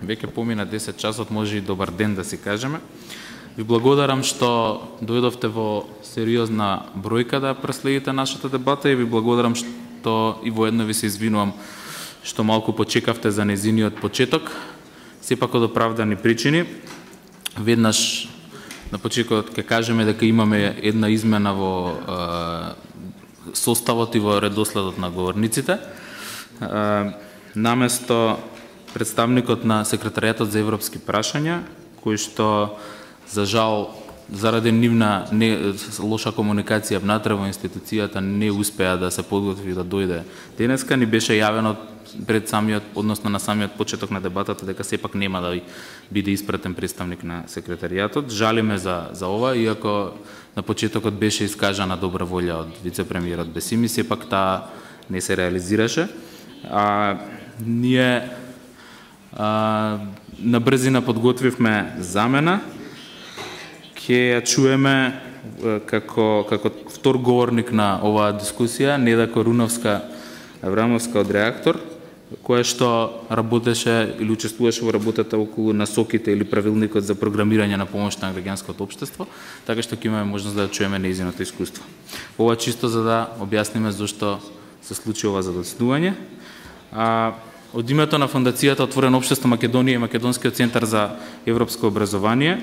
веќе помина 10 часот, може и добар ден да си кажеме. Ви благодарам што дојдовте во сериозна бројка да проследите нашата дебата и ви благодарам што и воедно ви се извинувам што малку почекавте за незиниот почеток, сепак од оправдани причини. Веднаш на почетокот ќе кажеме дека имаме една измена во составот и во редоследот на говорниците. Наместо представникот на Секретаријатот за европски прашања, кој што за жал заради нивна лоша комуникација внатре во институцијата не успеа да се подготви да дојде денеска, ни беше јавено пред самиот, односно на самиот почеток на дебатата, дека сепак нема да биде испратен представник на Секретаријатот. Жалиме за ова, иако на почетокот беше искажана добра волја од вице-премиерот Бесими, сепак таа не се реализираше. Ние на брзина подготвивме замена. Ќе ја чуеме како втор говорник на оваа дискусија Неда Коруновска-Аврамовска од Реактор, која што работеше или учествуваше во работата околу насоките или правилникот за програмирање на помош на граѓанското општество, така што ќе имаме можност да чуеме нејзиното искуство. Ова чисто за да објасниме зошто се случи ова задоцнување. Од името на Фондацијата Отворено општество Македонија и Македонскиот центар за европско образование,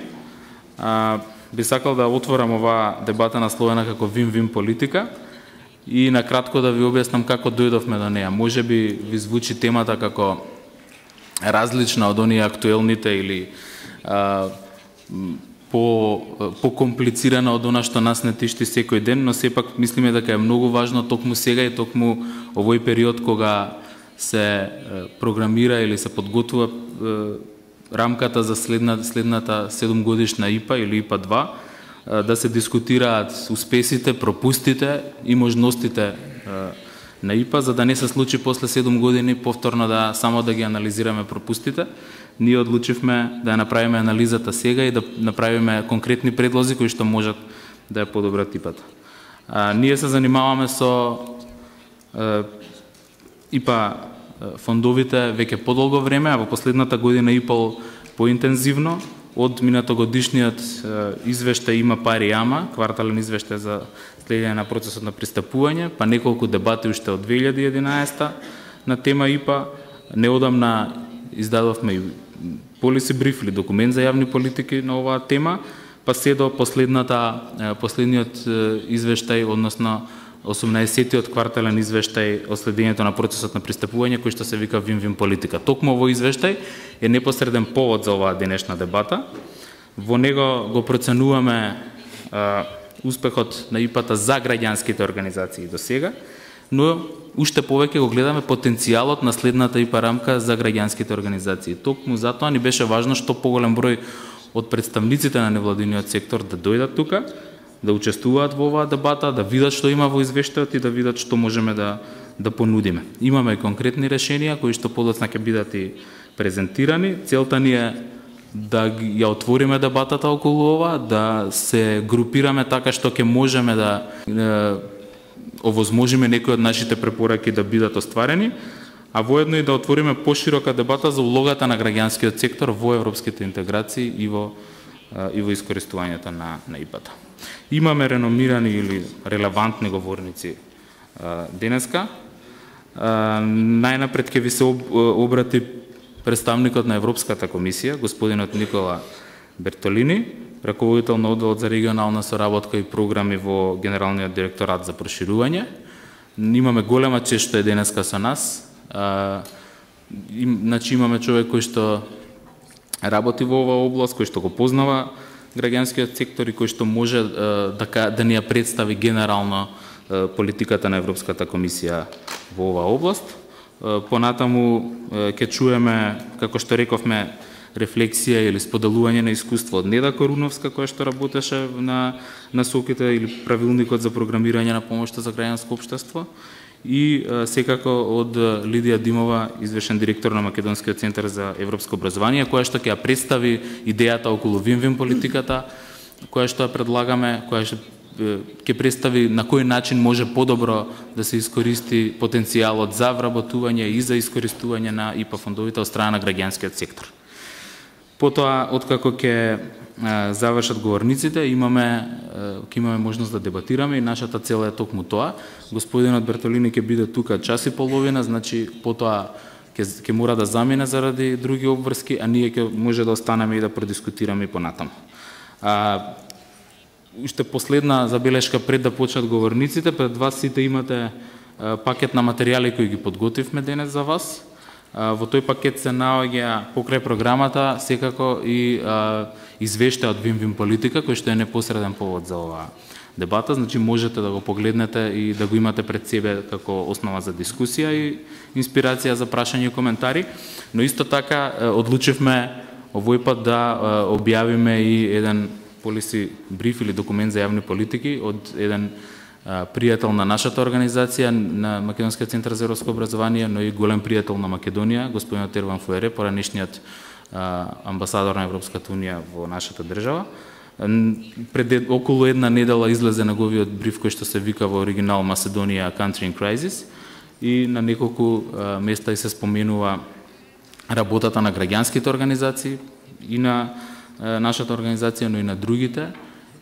би сакал да отворам оваа дебата насловена како вин-вин политика и накратко да ви објаснам како дојдовме до неа. Може би ви звучи темата како различна од оние актуелните или по-комплицирана од она што нас не тишти секој ден, но сепак мислиме дека е многу важно токму сега и токму овој период кога се програмира или се подготвува рамката за следната 7-годишна ИПА или ИПА 2, да се дискутираат успесите, пропустите и можностите на ИПА, за да не се случи после 7 години повторно само да ги анализираме пропустите. Ние одлучивме да ја направиме анализата сега и да направиме конкретни предлози кои што можат да ја подобрат ИПА-та. Ние се занимаваме со ИПА фондовите веќе подолго време, а во последната година и пол поинтензивно. Од минатогодишниот извештај Има пари ама, квартален извештај за следење на процесот на пристапување, па неколку дебати уште од 2011 на тема ИПА. Неодамна издадовме и policy brief или документ за јавни политики на оваа тема, па се до последниот извештај, односно 18-тиот квартален извештај о следењето на процесот на пристапување, кој што се вика вин-вин политика. Токму овој извештај е непосреден повод за оваа денешна дебата. Во него го проценуваме успехот на ИПА-та за граѓанските организации до сега, но уште повеќе го гледаме потенцијалот на следната ИПА рамка за граѓанските организации. Токму затоа ни беше важно што поголем број од представниците на невладиниот сектор да дојдат тука, да учествуваат во оваа дебата, да видат што има во извештајот и да видат што можеме да понудиме. Имаме конкретни решенија кои што подоцна ќе бидат и презентирани. Целта ни е да ја отвориме дебатата околу ова, да се групираме така што ќе можеме да овозможиме некои од нашите препораки да бидат остварени, а воедно и да отвориме поширока дебата за улогата на граѓанскиот сектор во европските интеграции и во искористувањето на ИПА-та. Имаме реномирани или релевантни говорници денеска. Најнапред ќе ви се обрати представникот на Европската комисија, господинот Никола Бертолини, раководител на одделот за регионална соработка и програми во Генералниот директорат за проширување. Имаме голема чест што е денеска со нас. Значи имаме човек кој што работи во оваа област, кој што го познава граѓанскиот сектор и кој што може да ни ја представи генерално политиката на Европската комисија во оваа област. Понатаму ќе чуеме, како што рековме, рефлексија или споделување на искуство од Неда Коруновска, која што работеше на насоките или правилникот за програмирање на помошта за граѓанско општество, и секако од Лидија Димова, извршен директор на Македонскиот центар за европско образование, која што ќе ја представи идејата околу вин-вин политиката, која што ја предлагаме, која што ќе представи на кој начин може подобро да се искористи потенцијалот за вработување и за искористување на ИПА фондовите од страна на граѓанскиот сектор. Потоа, откако ќе завршат говорниците, ќе имаме можност да дебатираме и нашата цел е токму тоа. Господинот Бертолини ќе биде тука час и половина, значи потоа ќе мора да замине заради други обврски, а ние ќе може да останеме и да продискутираме понатаму. Уште последна забелешка пред да почнат говорниците, пред вас сите имате пакет на материјали кои ги подготвивме денес за вас. Во тој пакет се наоѓа покрај програмата секако и извештај од Вин-Вин политика, кој што е непосреден повод за оваа дебата, значи можете да го погледнете и да го имате пред себе како основа за дискусија и инспирација за прашања и коментари, но исто така одлучивме овој пат да објавиме и еден policy brief или документ за јавни политики од еден пријател на нашата организација, на Македонскиот центар за европско образование, но и голем пријател на Македонија, господинот Ерван Фуере, поранешниот амбасадор на Европската унија во нашата држава. Пред околу една недела излезе неговиот бриф кој што се вика во оригинал Macedоnia Country in Crisis и на неколку места и се споменува работата на граѓанските организации и на нашата организација, но и на другите.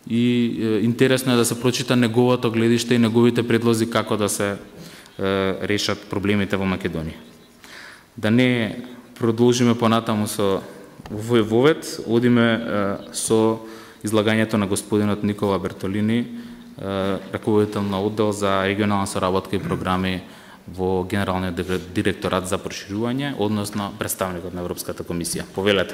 И интересно е да се прочита неговото гледиште и неговите предлози како да се решат проблемите во Македонија. Да не продолжиме понатаму со овој вовед, одиме со излагањето на господинот Никола Бертолини, раководител на оддел за регионална соработка и програми во Генералниот директорат за проширување, односно представникот на Европската комисија. Повелете.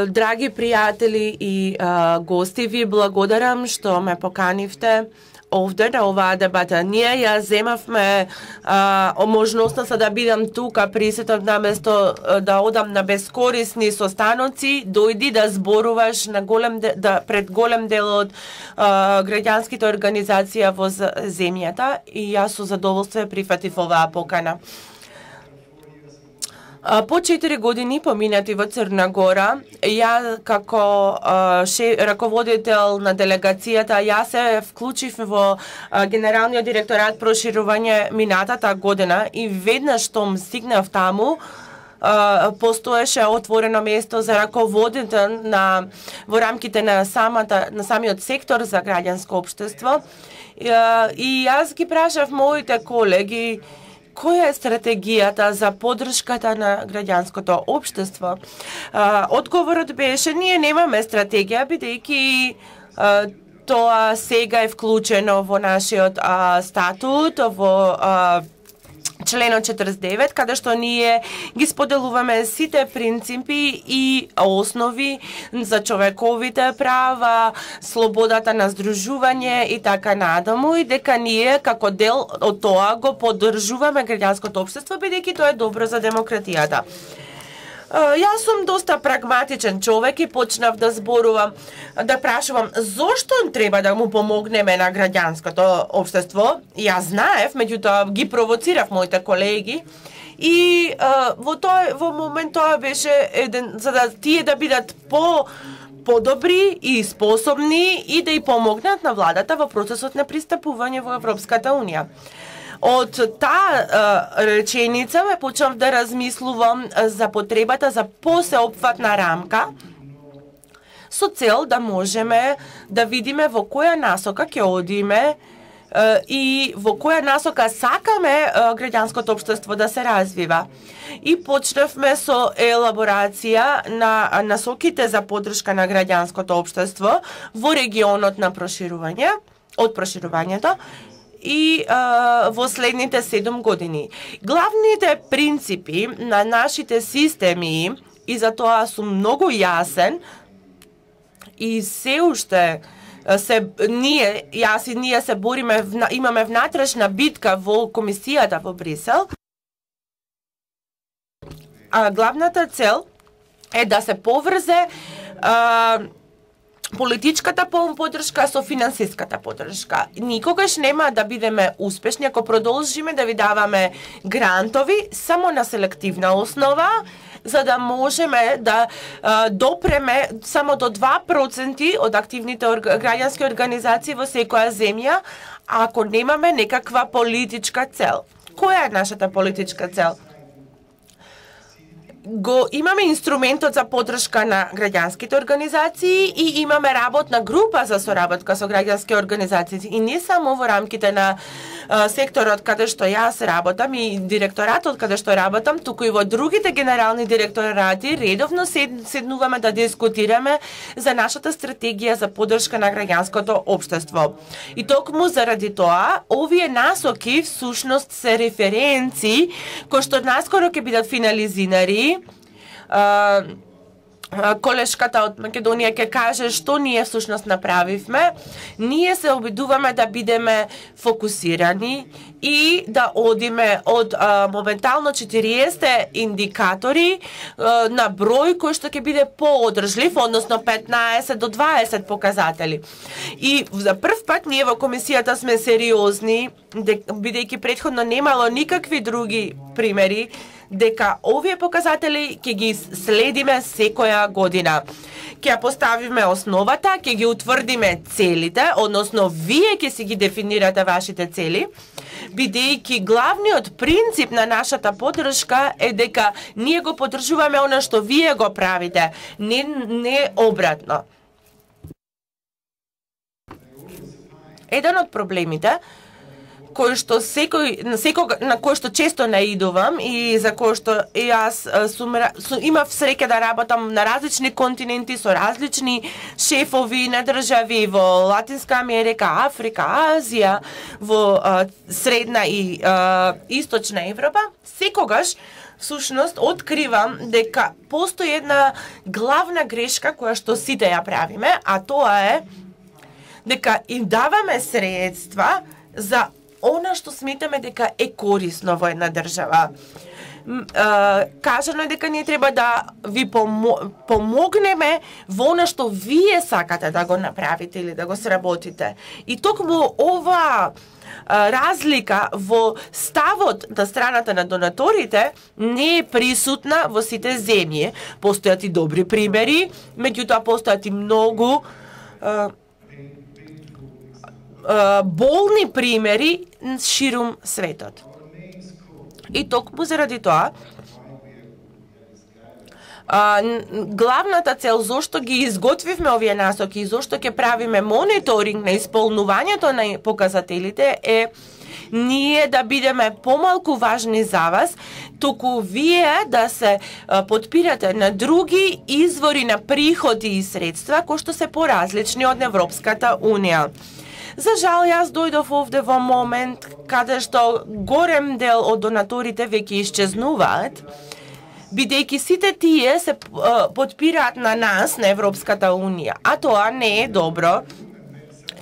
Драги пријатели и гости, ви благодарам што ме поканивте овде на оваа дебата. Ние ја земавме можноста за да бидам тука присутен наместо да одам на бескорисни состаноци, дојди да зборуваш на пред голем дел од граѓанските организации во земјата и јас со задоволство прифатив оваа покана. По 4 години поминати во Црна Гора, ја како раководител на делегацијата, ја се вклучив во Генералниот директорат проширување минатата година и веднаш што стигнав таму, постоеше отворено место за раководител во рамките на самиот сектор за граѓанско општество. И јас ги прашав моите колеги која е стратегијата за поддршката на граѓанското општество. Одговорот беше ние немаме стратегија бидејќи тоа сега е вклучено во нашиот статут, во членот 49, каде што ние ги споделуваме сите принципи и основи за човековите права, слободата на здружување и така надаму, и дека ние како дел од тоа го поддржуваме граѓанското општество, бидејќи тоа е добро за демократијата. Јас сум доста прагматичен човек и почнав да зборувам, да прашувам зошто треба да му помогнеме на граѓанското општество. Јас знаев, меѓутоа ги провоцирав моите колеги и во момент тоа беше за да тие да бидат подобри и способни и да ја помогнат на владата во процесот на пристапување во Европската унија. Од таа реченица ме почнав да размислувам за потребата за посеопфатна рамка со цел да можеме да видиме во која насока ќе одиме и во која насока сакаме граѓанското општество да се развива. И почнавме со елаборација на насоките за поддршка на граѓанското општество во регионот на проширување, од проширувањето, и во следните 7 години. Главните принципи на нашите системи, и за тоа сум многу јасен, и се уште ние се бориме, имаме внатрешна битка во комисијата во Брисел. Главната цел е да се поврзе политичката поддршка со финансиската поддршка. Никогаш нема да бидеме успешни ако продолжиме да ви даваме грантови само на селективна основа, за да можеме да допреме само до 2% од активните граѓански организации во секоја земја, ако немаме некаква политичка цел. Која е нашата политичка цел? Имаме инструментот за поддршка на граѓанските организации и имаме работна група за соработка со граѓански организации. И не само во рамките на секторот каде што јас работам и директоратот каде што работам, туку и во другите генерални директорати редовно седнуваме да дискутираме за нашата стратегија за поддршка на граѓанското општество. И токму заради тоа, овие насоки всушност се референции кои што наскоро ќе бидат финализирани. Колешката од Македонија ќе каже што ние всушност направивме. Ние се обидуваме да бидеме фокусирани и да одиме од моментално 40 индикатори на број кој што ќе биде поодржлив, односно 15 до 20 показатели. И за прв пат ние во комисијата сме сериозни, бидејќи претходно немало никакви други примери, дека овие показатели ќе ги следиме секоја година. Ќе ја поставиме основата, ќе ги утврдиме целите, односно вие ќе си ги дефинирате вашите цели, бидејќи главниот принцип на нашата поддршка е дека ние го поддржуваме она што вие го правите, не обратно. Еден од проблемите на кој што често наидувам и за кој што јас имав среќа да работам на различни континенти со различни шефови на држави во Латинска Америка, Африка, Азија, во Средна и Источна Европа, секогаш всушност откривам дека постои една главна грешка која што сите ја правиме, а тоа е дека им даваме средства за она што сметаме дека е корисно во една држава. Кажано е дека ние треба да ви помогнеме во она што вие сакате да го направите или да го сработите. И токму ова разлика во ставот на страната на донаторите не е присутна во сите земји. Постојат и добри примери, меѓутоа постојат и многу болни примери ширум светот. И токму заради тоа, главната цел зошто ги изготвивме овие насоки и зошто ќе правиме мониторинг на исполнувањето на показателите е ние да бидеме помалку важни за вас, туку вие да се потпирате на други извори на приходи и средства кои што се поразлични од Европската Унија. За жал, јас дојдов овде во момент каде што горем дел од донаторите веќе исчезнуваат, бидејќи сите тие се потпираат на нас, на Европската Унија, а тоа не е добро.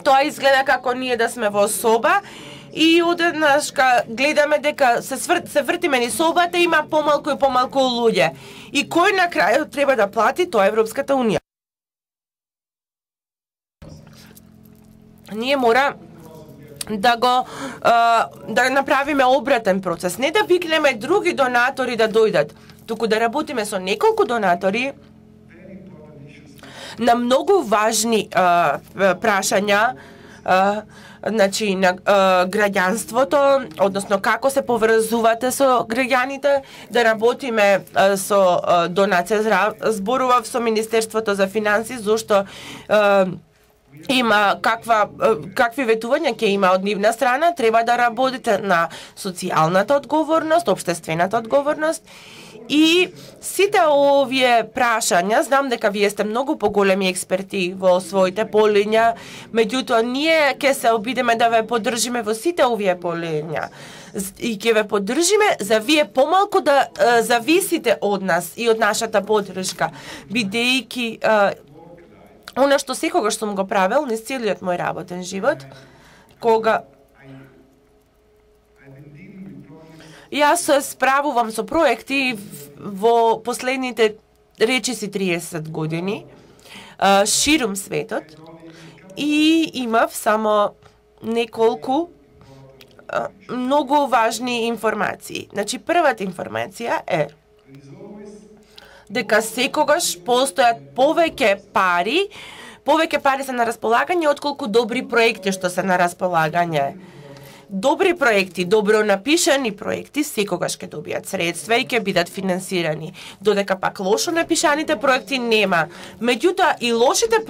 Тоа изгледа како ние да сме во соба и одеднаш гледаме дека се вртиме низ собата, има помалку и помалку луѓе. И кој на крајот треба да плати? Тоа е Европската Унија. Ние мора да направиме обратен процес, не да викнеме други донатори да дојдат, туку да работиме со неколку донатори на многу важни прашања, значи на граѓанството, односно како се поврзувате со граѓаните, да работиме со донација. Зборував со Министерството за финансии, зашто има какви ветувања ќе има од нивна страна, треба да работите на социјалната одговорност, општествената одговорност и сите овие прашања. Знам дека вие сте многу поголеми експерти во своите полиња, меѓутоа ние ќе се обидеме да ве поддржиме во сите овие полиња и ќе ве поддржиме за вие помалку да зависите од нас и од нашата поддршка, бидејќи она што секогаш сум го правел низ целиот мој работен живот, кога јас се справувам со проекти во последните речиси 30 години, ширум светот, и имав само неколку многу важни информации. Значи, првата информација е дека секогаш постојат повеќе пари се на располагање отколку добри проекти што се на располагање. Добри проекти, добро напишани проекти секогаш ќе добијат средства и ќе бидат финансирани. Додека пак лошо напишаните проекти нема. Меѓутоа и лошите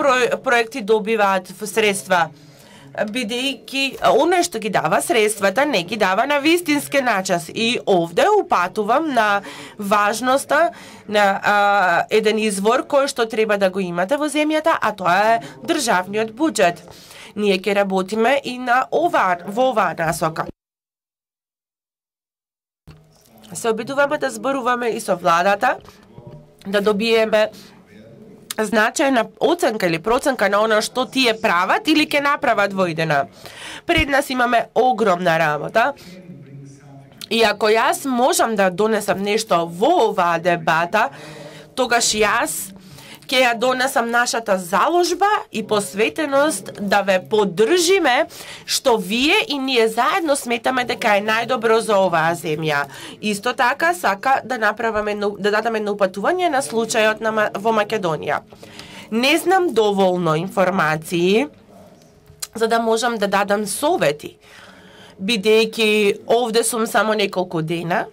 проекти добиваат средства, бидејќи оној што ги дава средствата не ги дава на вистински начас. И овде упатувам на важноста на еден извор кој што треба да го имате во земјата, а тоа е државниот буџет. Ние ќе работиме и во оваа насока. Се обидуваме да зборуваме и со владата, да добиеме значајна оценка или проценка на она што тие прават или ќе направат во идена. Пред нас имаме огромна работа. И ако јас можам да донесам нешто во оваа дебата, тогаш јас ќе ја донесам нашата заложба и посветеност да ве поддржиме, што вие и ние заедно сметаме дека е најдобро за оваа земја. Исто така сака да дадеме едно упатување на случајот во Македонија. Не знам доволно информации за да можам да дадам совети, бидејќи овде сум само неколку дена,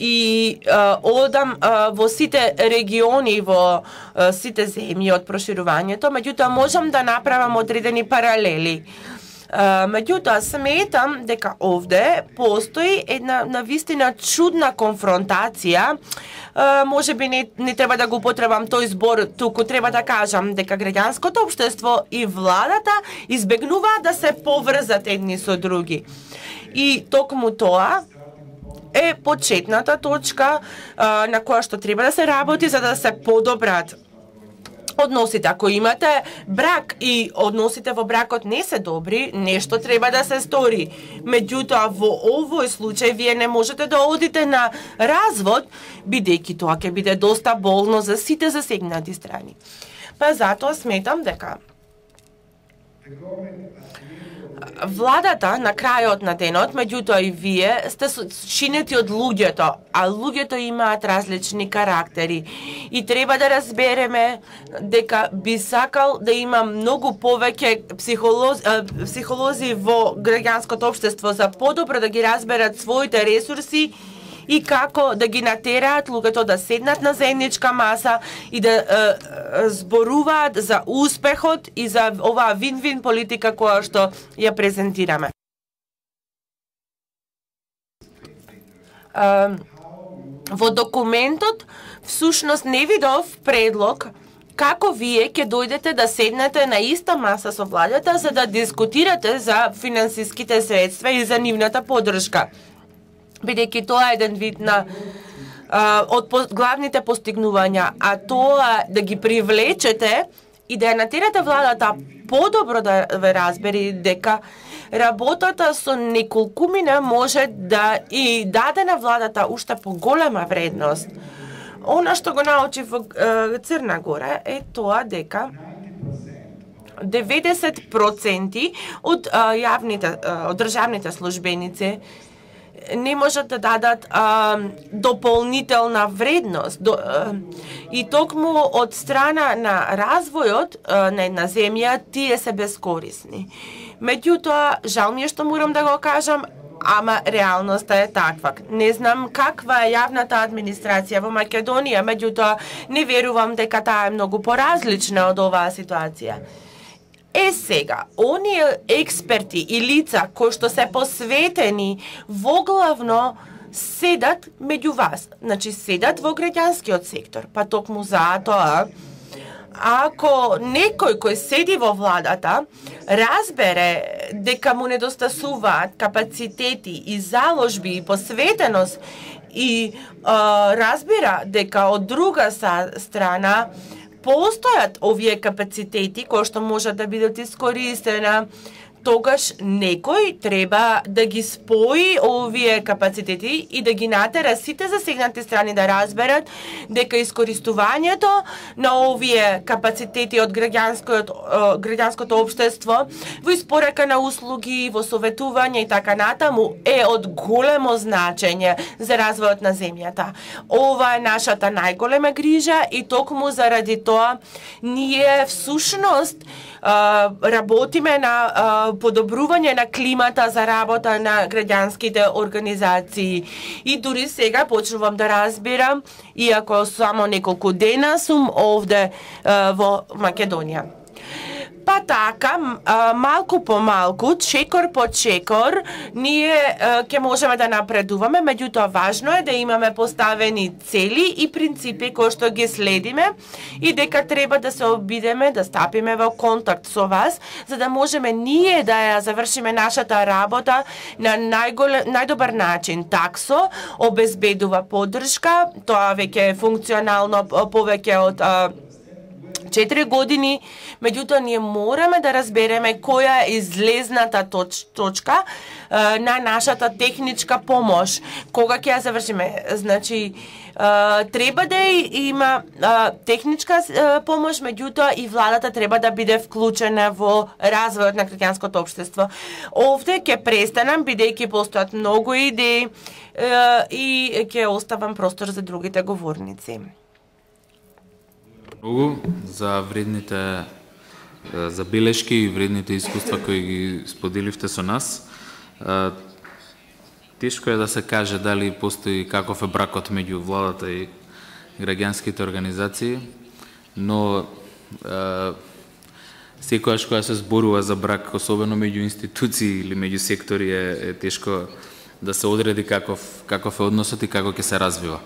и одам во сите региони, во сите земји од проширувањето, меѓутоа можам да направам одредени паралели. Меѓутоа сметам дека овде постои една навистина чудна конфронтација. Можеби не треба да го употребам тој збор, туку треба да кажам дека граѓанското општество и владата избегнуваат да се поврзат едни со други. И токму тоа е почетната точка на која што треба да се работи за да се подобрат односите. Ако имате брак и односите во бракот не се добри, нешто треба да се стори. Меѓутоа, во овој случај вие не можете да одите на развод, бидејќи тоа ќе биде доста болно за сите засегнати страни. Па затоа сметам дека владата на крајот на денот, меѓутоа и вие сте чинети од луѓето, а луѓето имаат различни карактери. И треба да разбереме дека би сакал да има многу повеќе психолози во граѓанското општество за подобро да ги разберат своите ресурси и како да ги натераат луѓето да седнат на заедничка маса и да зборуваат за успехот и за оваа вин-вин политика која што ја презентираме. Во документот всушност не видов предлог како вие ќе дојдете да седнете на иста маса со владата за да дискутирате за финансиските средства и за нивната поддршка. Бидејќи тоа е еден вид на од главните постигнувања, а тоа да ги привлечете и да ја натерате владата подобро да ве разбери дека работата со неколкумина може да и даде на владата уште поголема вредност. Она што го научи во Црна Гора е тоа дека 90% од државните службеници не можат да дадат дополнителна вредност. И токму од страна на развојот на една земја, тие се бескорисни. Меѓутоа, жал ми е што морам да го кажам, ама реалноста е таква. Не знам каква е јавната администрација во Македонија, меѓутоа не верувам дека таа е многу поразлична од оваа ситуација. Сега, оние експерти и лица кои што се посветени воглавно седат меѓу вас, значи седат во граѓанскиот сектор, па токму затоа, ако некој кој седи во владата разбере дека му недостасуваат капацитети и заложби и посветеност и разбира дека од друга страна постојат овие капацитети кои што можат да бидат искористена, тогаш некој треба да ги спои овие капацитети и да ги натера сите засегнати страни да разберат дека искористувањето на овие капацитети од граѓанското општество во испорака на услуги, во советување и така натаму е од големо значење за развојот на земјата. Ова е нашата најголема грижа и токму заради тоа ние всушност работиме на подобрување на климата за работа на граѓанските организации. И дури сега почнувам да разбирам, иако само неколку дена сум овде во Македонија. Па така, малку по малку, чекор по чекор, ние ќе можеме да напредуваме, меѓутоа важно е да имаме поставени цели и принципи кои што ги следиме и дека треба да се обидеме, да стапиме во контакт со вас, за да можеме ние да ја завршиме нашата работа на најдобар начин. Таксо обезбедува поддршка, тоа веќе е функционално повеќе од 4 години, меѓутоа ние мораме да разбереме која е излезната точка на нашата техничка помош. Кога ќе ја завршиме? Значи, треба да има техничка помош, меѓутоа и владата треба да биде вклучена во развојот на граѓанското општество. Овде ќе престанам, бидејќи постојат многу идеи и ќе оставам простор за другите говорници. Многу за вредните забелешки и вредните искуства кои ги споделивте со нас. Тешко е да се каже дали постои каков е бракот меѓу владата и граѓанските организации, но секогаш кога се зборува за брак, особено меѓу институции или меѓу сектори, е тешко да се одреди каков е односот и како ќе се развива.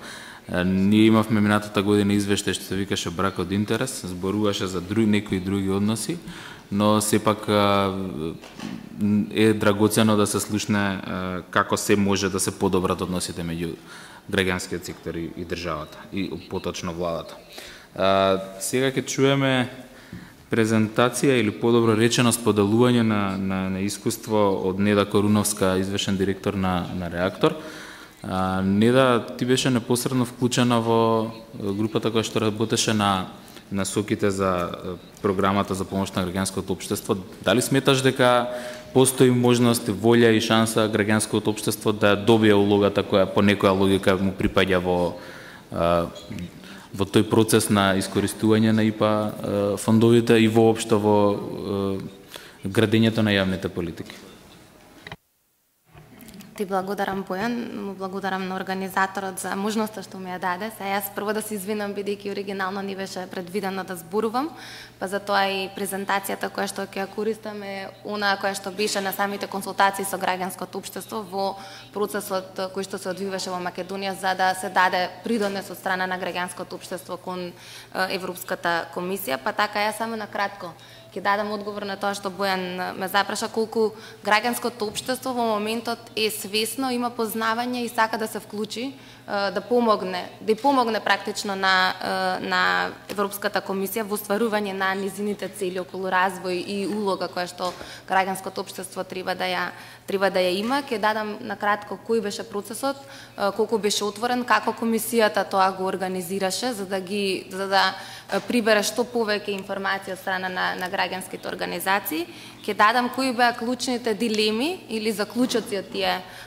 Ние имавме минатата година извештај што се викаше брак од интерес, зборуваше за некои други односи, но сепак е драгоцено да се слушне како се може да се подобрат односите меѓу граѓанскиот сектор и државата, и поточно владата. Сега ќе чуеме презентација или подобро речено споделување на искуство од Неда Коруновска, извешен директор на Реактор. Неда, ти беше непосредно вклучена во групата која што работеше на насоките за програмата за помош на граѓанското општество. Дали сметаш дека постои можност, волја и шанса граѓанското општество да добие улогата која по некоја логика му припаѓа во тој процес на искористување на ИПА фондовите и воопшто во градењето на јавните политики? Ти благодарам, Бојан, му благодарам на организаторот за можноста што ми ја даде. Јас прво да се извинам, бидејќи оригинално ни беше предвидено да зборувам, па затоа и презентацијата која што ќе ја користам е она која што беше на самите консултации со граѓанското општество во процесот кој што се одвиваше во Македонија, за да се даде придонес од страна на граѓанското општество кон Европската комисија. Па така јас само на кратко ќе дадам одговор на тоа што Бојан ме запраша, колку граѓанското општество во моментот е свесно, има познавање и сака да се вклучи, да помогне практично на Европската комисија во стварување на низините цели околу развој и улога која што граѓанското општество треба да ја има. Ќе дадам на кратко кој беше процесот, колку беше отворен, како комисијата тоа го организираше за да прибере што повеќе информација од страна на граѓанските организации. Ќе дадам кои беа клучните дилеми или заклучоци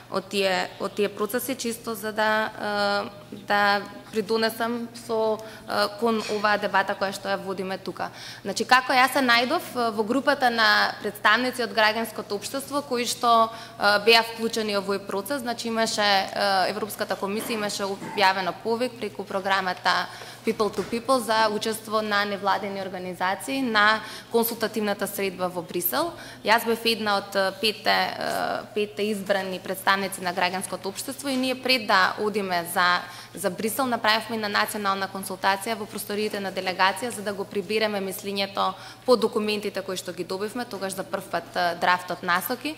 од тие процеси, чисто за да придонесам кон оваа дебата која што ја водиме тука. Значи, како јас се најдов во групата на представници од граѓанското општество кои што беа вклучени во овој процес, значи Европската комисија имаше објавено повик преку програмата People to People за учество на невладени организации на консултативната средба во Брисел. Јас бев една од петте избрани представници на граѓанското општество и ние пред да одиме за Брисел направивме на национална консултација во просториите на делегација за да го прибереме мислењето по документите кои што ги добивме, тогаш за прв пат драфтот насоки,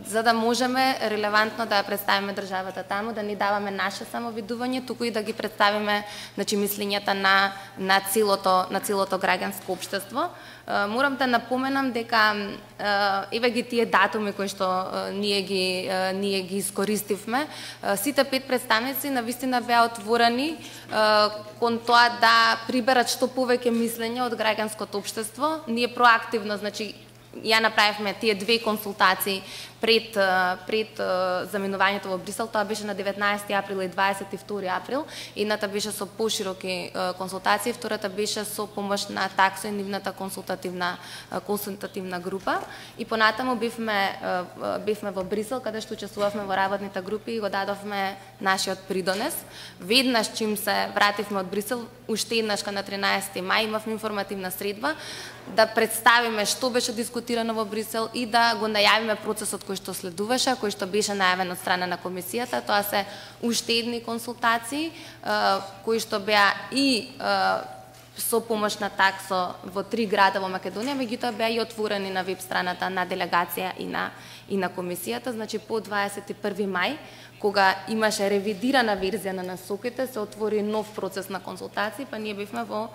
за да можеме релевантно да ја представиме државата таму, да ни даваме наше самовидување, туку и да ги представиме мислењата на целото граѓанско општество. Морам да напоменам дека еве ги тие датуми кои што ние ги искористивме. Сите 5 представници навистина беа отворени кон тоа да приберат што повеќе мислење од граѓанското општество. Ние проактивно, значи ја направивме тие 2 консултации пред заминувањето во Брисел. Тоа беше на 19 април и 22 април. Едната беше со пошироки консултации, втората беше со помош на таксо и нивната консултативна група. И понатаму бивме во Брисел, каде што учествувавме во работните групи и го дадовме нашиот придонес. Веднаш чим се вративме од Брисел, уште еднаш на 13 мај имавме информативна средба да представиме што беше дискутирано во Брисел и да го најавиме процесот кој што следуваше, кој што беше најавен од страна на комисијата. Тоа се уште едни консултации кои што беа и со помош на таксо во 3 града во Македонија, меѓутоа беа и отворени на веб страната на делегација и на комисијата. Значи по 21 мај, кога имаше ревидирана верзија на насоките, се отвори нов процес на консултации, па ние бевме во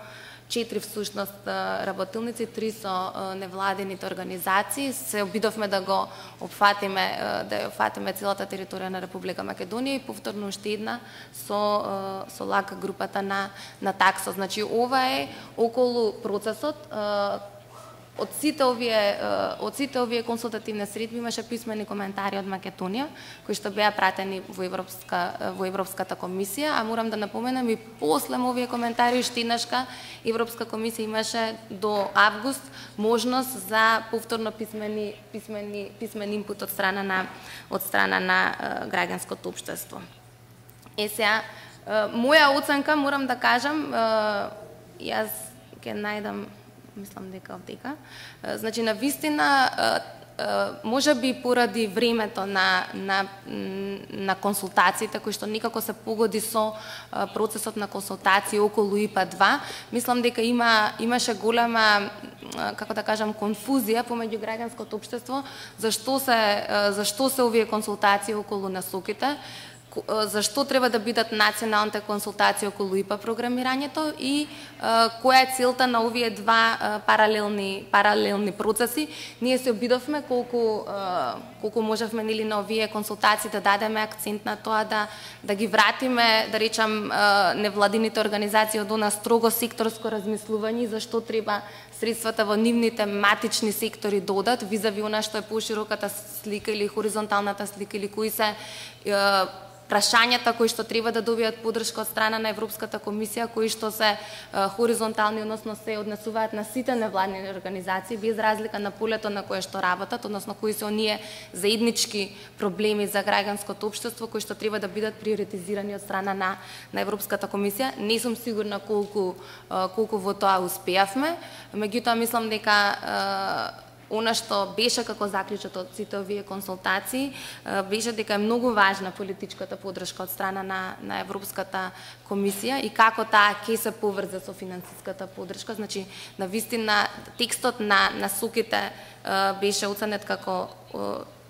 4 всушност работилници, 3 со невладените организации. Се обидовме да го опфатиме целата територија на Република Македонија и повторно уште една со ЛАК групата на таксо. Значи ова е околу процесот. Од сите овие консултативни средби имаше писмени коментари од Македонија кои што беа пратени во Европската комисија, а морам да напоменам и после овие коментари уште еднашка Европска комисија имаше до август можност за повторно писмен инпут од страна на граѓанското општество. Сега моја оценка, морам да кажам, јас ќе најдам, мислам дека овдека. Значи, навистина, може би поради времето на консултациите, кои што никако се погоди со процесот на консултации околу ИПА-2, мислам дека имаше голема, како да кажам, конфузија помеѓу граѓанското општество, зашто се овие консултации околу насоките, зашто треба да бидат националните консултации околу ИПА програмирањето и која е целта на овие 2 паралелни процеси. Ние се обидовме колку можевме нели на овие консултации да дадеме акцент на тоа да ги вратиме, да речам, невладините организации од она строго секторско размислување зашто треба средствата во нивните матични сектори додат визави она што е пошироката слика или хоризонталната слика или кои се прашањата кои што треба да добијат поддршка од страна на Европската комисија, кои што се хоризонтални, односно се однесуваат на сите невладини организации, без разлика на полето на кое што работат, односно кои се оние заеднички проблеми за граѓанското општество, кои што треба да бидат приоритизирани од страна на Европската комисија. Не сум сигурна колку во тоа успеавме, меѓутоа мислам дека она што беше како заклучок од сите овие консултации беше дека е многу важна политичката поддршка од страна на Европската комисија и како таа ќе се поврзе со финансиската поддршка. Значи, навистина текстот на насоките беше оценет како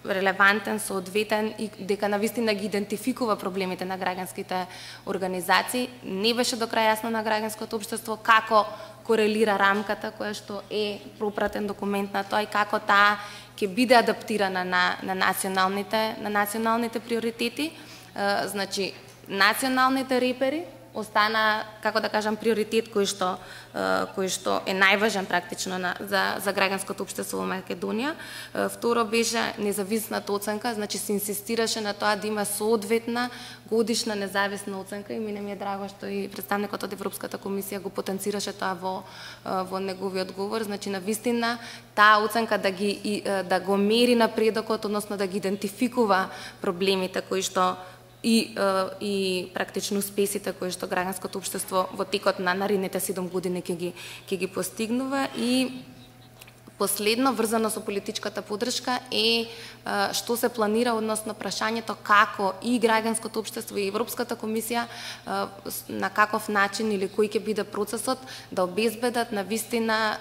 релевантен, соодветен и дека навистина ги идентификува проблемите на граѓанските организации. Не беше до крај јасно на граѓанското општество како корелира рамката која што е пропратен документ на тоа и како таа ќе биде адаптирана на националните приоритети. Значи, националните репери остана, како да кажам, приоритет кој што е најважен практично за граѓанското општество во Македонија. Второ беше независната оценка, значи се инсистираше на тоа да има соодветна годишна независна оценка и мене ми е драго што и представникот од Европската комисија го потенцираше тоа во неговиот говор. Значи, навистина таа оценка да го мери напредокот, односно да ги идентификува проблемите кои што и практично успесите кои што граѓанското општество во текот на наредните 7 години ќе ги постигнува и последно, врзано со политичката поддршка, е што се планира односно прашањето како и граѓанското општество и Европската комисија на каков начин или кој ќе биде процесот да обезбедат навистина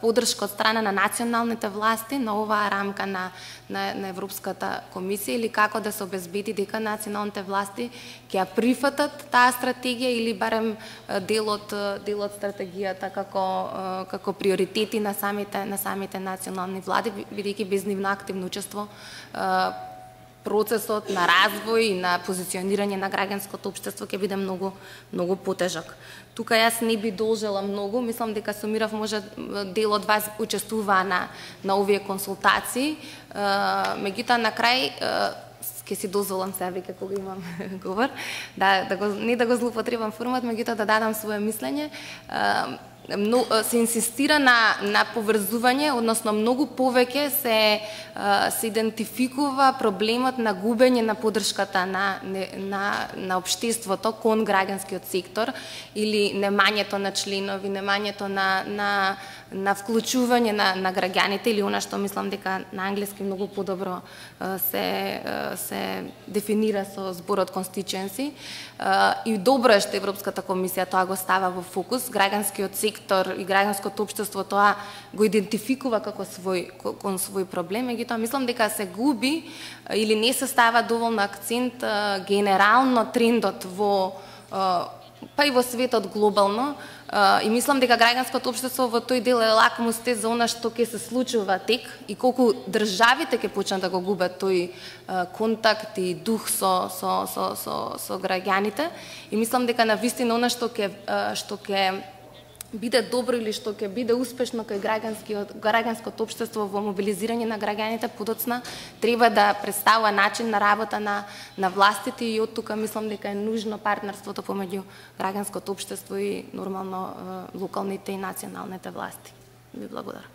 поддршка од страна на националните власти на оваа рамка на Европската комисија, или како да се обезбеди дека националните власти ќе ја прифатат таа стратегија или барем дел од стратегијата како приоритети на самите национални влади, бидејќи без нивно активно учество процесот на развој и на позиционирање на граѓанското општество ќе биде многу потежок. Тука јас не би должела многу, мислам дека сумирав, може дел од вас учествуваа на овие консултации, меѓутоа на крај ќе си дозволам сега веќе кога имам говор, не да го злоупотребам формат, меѓутоа да дадам свое мислење. Се инсистира на поврзување, односно многу повеќе се идентификува проблемот на губење на поддршката на општеството кон граѓанскиот сектор или немањето на членови, немањето на вклучување на граѓаните, или она што мислам дека на англиски многу подобро се дефинира со зборот constituency. И добро е што Европската комисија тоа го става во фокус. Граѓанскиот сектор и граѓанското општество тоа го идентификува како свој проблем, меѓутоа мислам дека се губи или не се става доволно акцент генерално трендот па и во светот глобално, и мислам дека граѓанското општество во тој дел е лакмус тест за она што ќе се случува тек и колку државите ќе почнат да го губат тој контакт и дух со граѓаните, и мислам дека навистина она што ќе биде добро или што ќе биде успешно кај граѓанското општество во мобилизирање на граѓаните подоцна треба да представува начин на работа на властите, и од тука мислам дека е нужно партнерството помеѓу граѓанското општество и нормално локалните и националните власти. Ви благодарам.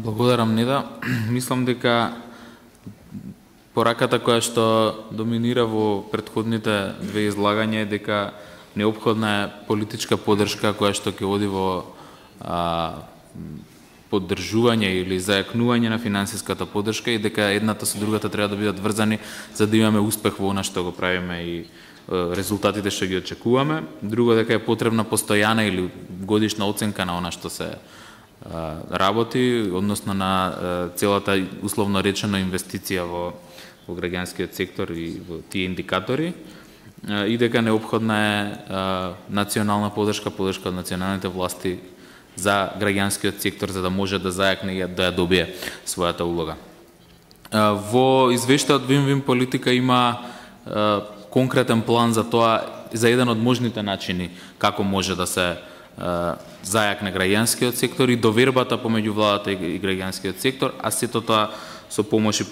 Благодарам, Неда. Мислам дека пораката која што доминира во претходните две излагања е дека неопходна е политичка поддршка која што ќе оди во поддржување или зајакнување на финансиската поддршка, и дека едната со другата треба да бидат врзани за да имаме успех во она што го правиме и резултатите што ги очекуваме. Друго, дека е потребна постојана или годишна оценка на она што се работи, односно на целата условно речено инвестиција во граѓанскиот сектор и во тие индикатори. И дека неопходна е национална поддршка од националните власти за граѓанскиот сектор, за да може да зајакне и да ја добие својата улога. Во извештајот Win-Win политика има конкретен план за тоа, за еден од можните начини како може да се зајакне граѓанскиот сектор и довербата помеѓу владата и граѓанскиот сектор, а сето тоа со помош и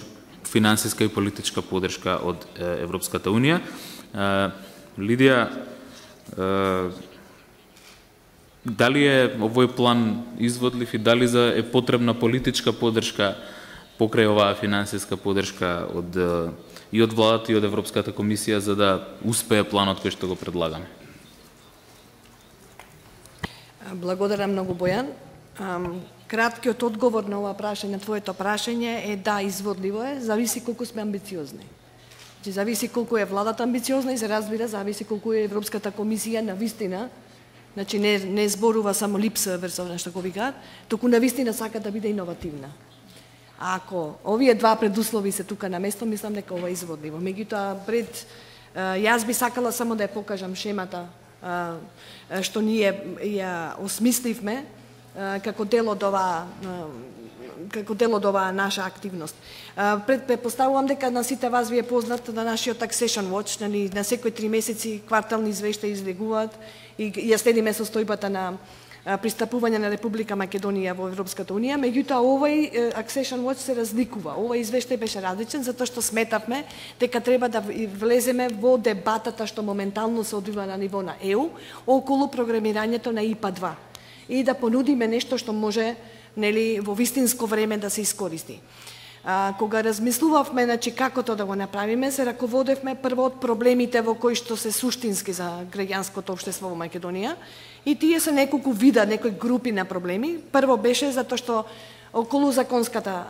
финансиска и политичка поддршка од Европската Унија. Лидија, дали е овој план изводлив и дали е потребна политичка поддршка покрај оваа финансиска поддршка и од владата и од Европската комисија за да успее планот кој што го предлагаме? Благодарам многу, Бојан. Краткиот одговор на ова прашање, твоето прашање е да, изводливо е, зависи колку сме амбициозни. Зависи колку е владата амбициозна и се разбира, зависи колку е Европската комисија навистина, значи не зборува само lip service, нешто го викаат, туку навистина сака да биде иновативна. Ако овие два предуслови се тука на место, мислам дека ова е изводливо. Меѓутоа, јас би сакала само да ја покажам шемата што ние ја осмисливме како дел од оваа наша активност. Предпоставувам дека на сите вас ви е познат на нашиот Accession Watch, на секои 3 месеци квартални извештаи излегуваат и ја следиме состојбата на пристапување на Република Македонија во Европската Унија, меѓутоа овој Accession Watch се разликува. Овој извештај беше различен затоа што сметавме дека треба да влеземе во дебатата што моментално се одвива на ниво на ЕУ околу програмирањето на ИПА-2 и да понудиме нешто што може во вистинско време да се искористи. Кога размислувавме како тоа да го направиме, се раководевме прво од проблемите во кои што се суштински за граѓанското општество во Македонија И тие се неколку вида, некои групи на проблеми. Прво беше затоа што околу законската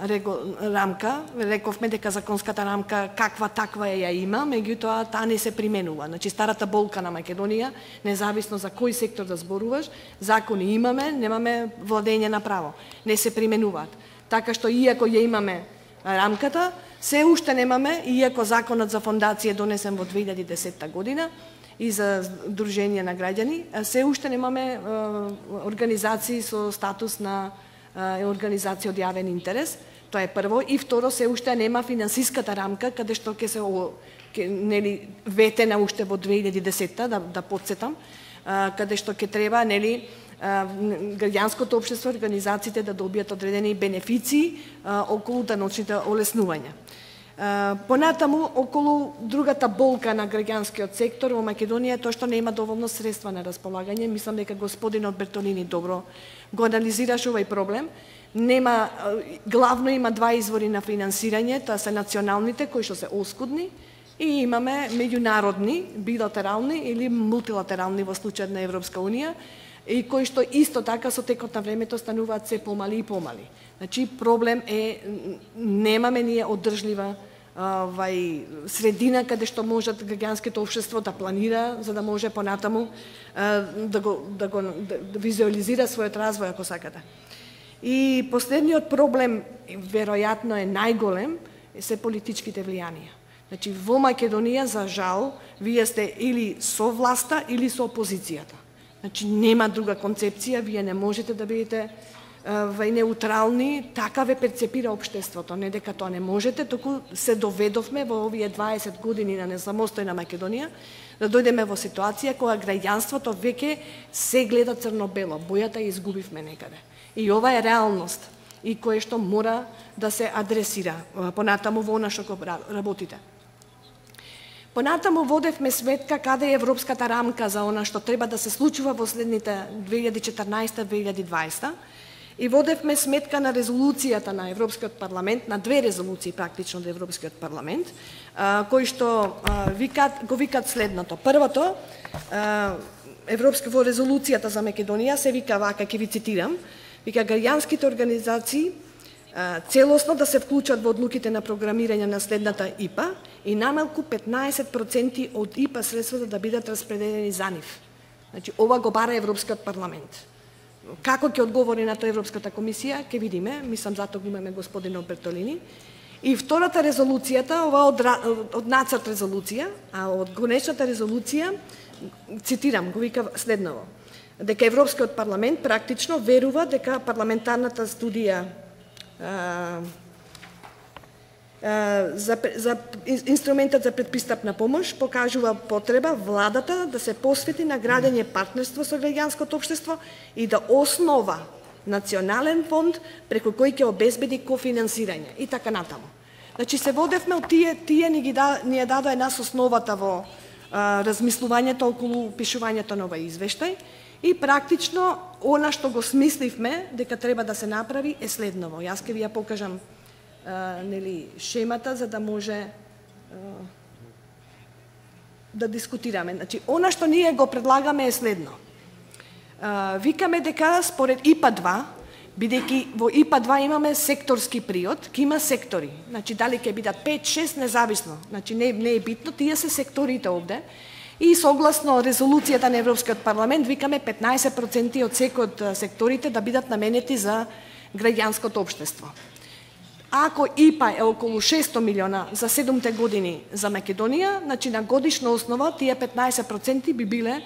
рамка, рековме дека законската рамка каква таква ја има, меѓутоа таа не се применува. Значи старата болка на Македонија, независно за кој сектор да зборуваш, закони имаме, немаме владење на право, не се применуваат. Така што иако ја имаме рамката, се уште немаме, иако законот за фондација е донесен во 2010 година и за Дружение на граѓани, се уште немаме организации со статус на организација од јавен интерес. Тоа е прво. И второ, се уште нема финансиската рамка, каде што ќе се нели ветена уште во 2010-та, да подсетам, каде што ќе треба нели граѓанското општество, организациите да добијат одредени бенефиции околу даночните олеснувања. Понатаму, околу другата болка на граѓанскиот сектор во Македонија е тоа што нема доволно средства на располагање. Мислам дека господинот Бертолини добро го анализираше овој проблем. Главно има два извори на финансирање, тоа се националните кои што се оскудни и имаме меѓународни, билатерални или мултилатерални во случајот на Европска унија, и кои што исто така со текот на времето стануваат се помали и помали. Значи проблем е немаме ние одржлива средина каде што можат граѓанското општество да планира за да може понатаму да визуализира својот развој ако сакате. И последниот проблем веројатно е најголем се политичките влијанија. Значи во Македонија за жал вие сте или со власта или со опозицијата. Значи нема друга концепција, вие не можете да бидете неутрални, така ве перцепира општеството, не дека тоа не можете, току се доведовме во овие 20 години на несамостојна Македонија да дојдеме во ситуација кога граѓанството веќе се гледа црно-бело, бојата ја изгубивме некаде. И ова е реалност и кое што мора да се адресира понатаму во она што го работите. Понатаму водевме сметка каде е европската рамка за она што треба да се случува во следните 2014-2020 и водевме сметка на резолуцијата на Европскиот парламент, на две резолуции практично од Европскиот парламент, кои што го викат следното. Првото, во резолуцијата за Македонија се вика вака, ќе ви цитирам, вика граѓанските организации целосно да се вклучат во одлуките на програмирање на следната ИПА и намалку 15% од ИПА средствата да бидат распределени за нив. Значи, ова го бара Европскиот парламент. Како ќе одговори на тоа Европската комисија, ќе видиме, мислам затоа го имаме господинот Бертолини. И втората резолуцијата, ова од нацрт резолуција, а од конечната резолуција, цитирам, го вика следново, дека Европскиот парламент практично верува дека парламентарната студија за инструментот за предпристапна помош покажува потреба владата да се посвети на градење партнерство со граѓанското општество и да основа национален фонд преку кој ќе обезбеди кофинансирање и така натаму. Значи се водевме од тие ни ја дадоа нас основата во размислувањето околу пишувањето на овој извештај и практично она што го смисливме дека треба да се направи е следново. Јас ќе ви ја покажам шемата за да може да дискутираме. Значи, она што ние го предлагаме е следно. Викаме дека според ИПА-2, бидејќи во ИПА-2 имаме секторски приод, ќе има сектори. Значи, дали ќе бидат 5-6 независно. Значи, не е битно, тие се секторите овде. И согласно резолуцијата на Европскиот парламент, викаме 15% од секој од секторите да бидат наменети за граѓанското општество. Ако ИПА е околу 600 милиона за 7 години за Македонија, значи на годишна основа тие 15% би биле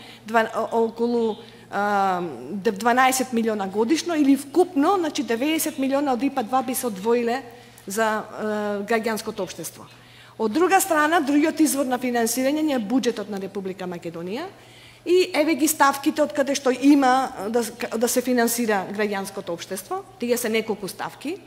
околу 12 милиона годишно или вкупно, значи 90 милиона од ИПА-2 би се одвоиле за граѓанското општество. Од друга страна, другиот извор на финансирање е буџетот на Република Македонија и еве ги ставките од каде што има да се финансира граѓанското општество. Тие се неколку ставки.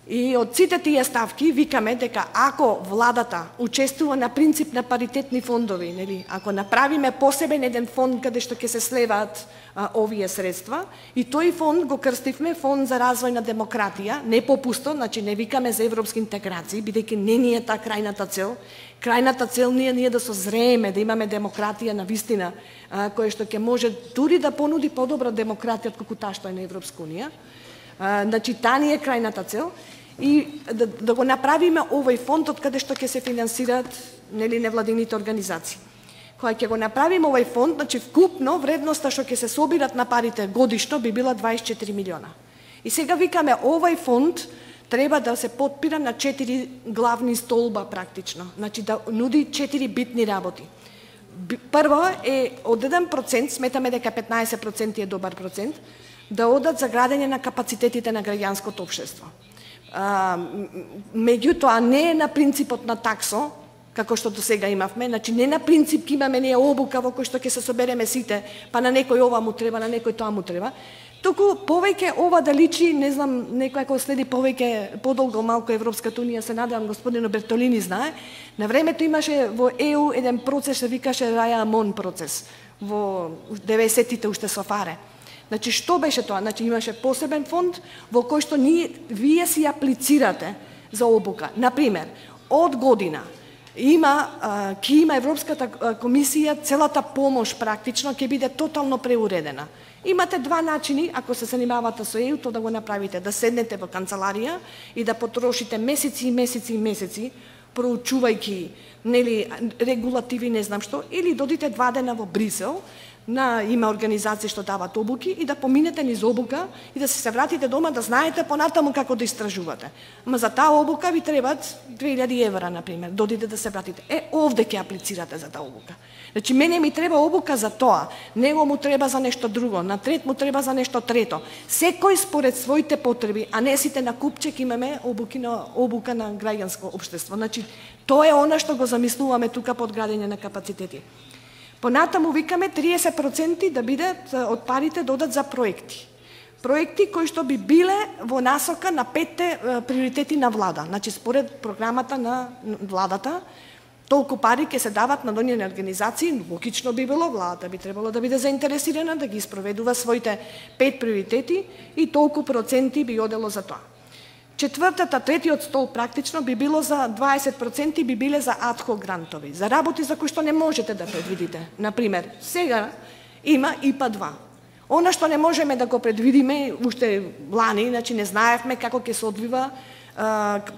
И од сите тие ставки викаме дека ако владата учествува на принцип на паритетни фондови, нели, ако направиме посебен еден фонд каде што ќе се слеваат овие средства, и тој фонд го крстивме фонд за развој на демократија, не попусто, значи не викаме за европски интеграции, бидејќи не ни е таа крајната цел. Крајната цел ние да созрееме, да имаме демократија на вистина, која што ќе може дури да понуди подобра демократија отколку таа што е на Европска унија. Значи, таа ни е крајната цел, и да го направиме овој фонд од каде што ќе се финансираат, нели, невладините организации. Кога ќе го направиме овој фонд, значи вкупно вредноста што ќе се собират на парите годишно би била 24 милиона. И сега викаме овој фонд треба да се потпира на 4 главни столба практично, значи да нуди 4 битни работи. Прво е од 1%, сметаме дека 15% е добар процент, да одат за градење на капацитетите на граѓанското општество. Меѓутоа не е на принципот на таксо, како што до сега имавме, значи не на принцип ќе имаме ние обука во кој што ќе се собереме сите, па на некој ова му треба, на некој тоа му треба, туку повеќе ова да личи, не знам, некој ако следи повеќе подолго малку Европската унија, се надевам господин Бертолини знае, на времето имаше во ЕУ еден процес што викаше Рајамон процес, во 90-тите уште со Фаре. Значи, што беше тоа? Значи, имаше посебен фонд во кој што вие си аплицирате за обука. Например, од година ќе има Европската комисија, целата помош практично ќе биде тотално преуредена. Имате два начини, ако се занимавате со ЕУ, тоа да го направите, да седнете во канцеларија и да потрошите месеци и месеци и месеци, проучувајќи, нели, регулативи, не знам што, или додите 2 дена во Брисел, има организации што дават обуки, и да поминете низ обука и да се вратите дома, да знаете понатаму како да истражувате. Ама за таа обука ви требат 2000 евра, например, додите да се вратите. Овде ќе аплицирате за таа обука. Значи, мене ми треба обука за тоа, него му треба за нешто друго, на трет му треба за нешто трето. Секој според своите потреби, а не сите на купчек имаме обука на граѓанско општество. Значи, тоа е она што го замислуваме тука под градење на капацитети. Понатаму викаме 30% да бидат од парите додат за проекти. Проекти кои што би биле во насока на 5 приоритети на влада. Значи, според програмата на владата, толку пари ќе се дават на доњени организации, логично би било владата би требало да биде заинтересирана да ги спроведува своите 5 приоритети и толку проценти би одело за тоа. Третиот стол практично би било за 20% би биле за адхок грантови, за работи за кои што не можете да предвидите. Например, сега има ИПА-2. Она што не можеме да го предвидиме уште лани, значи не знаевме како ќе се одвива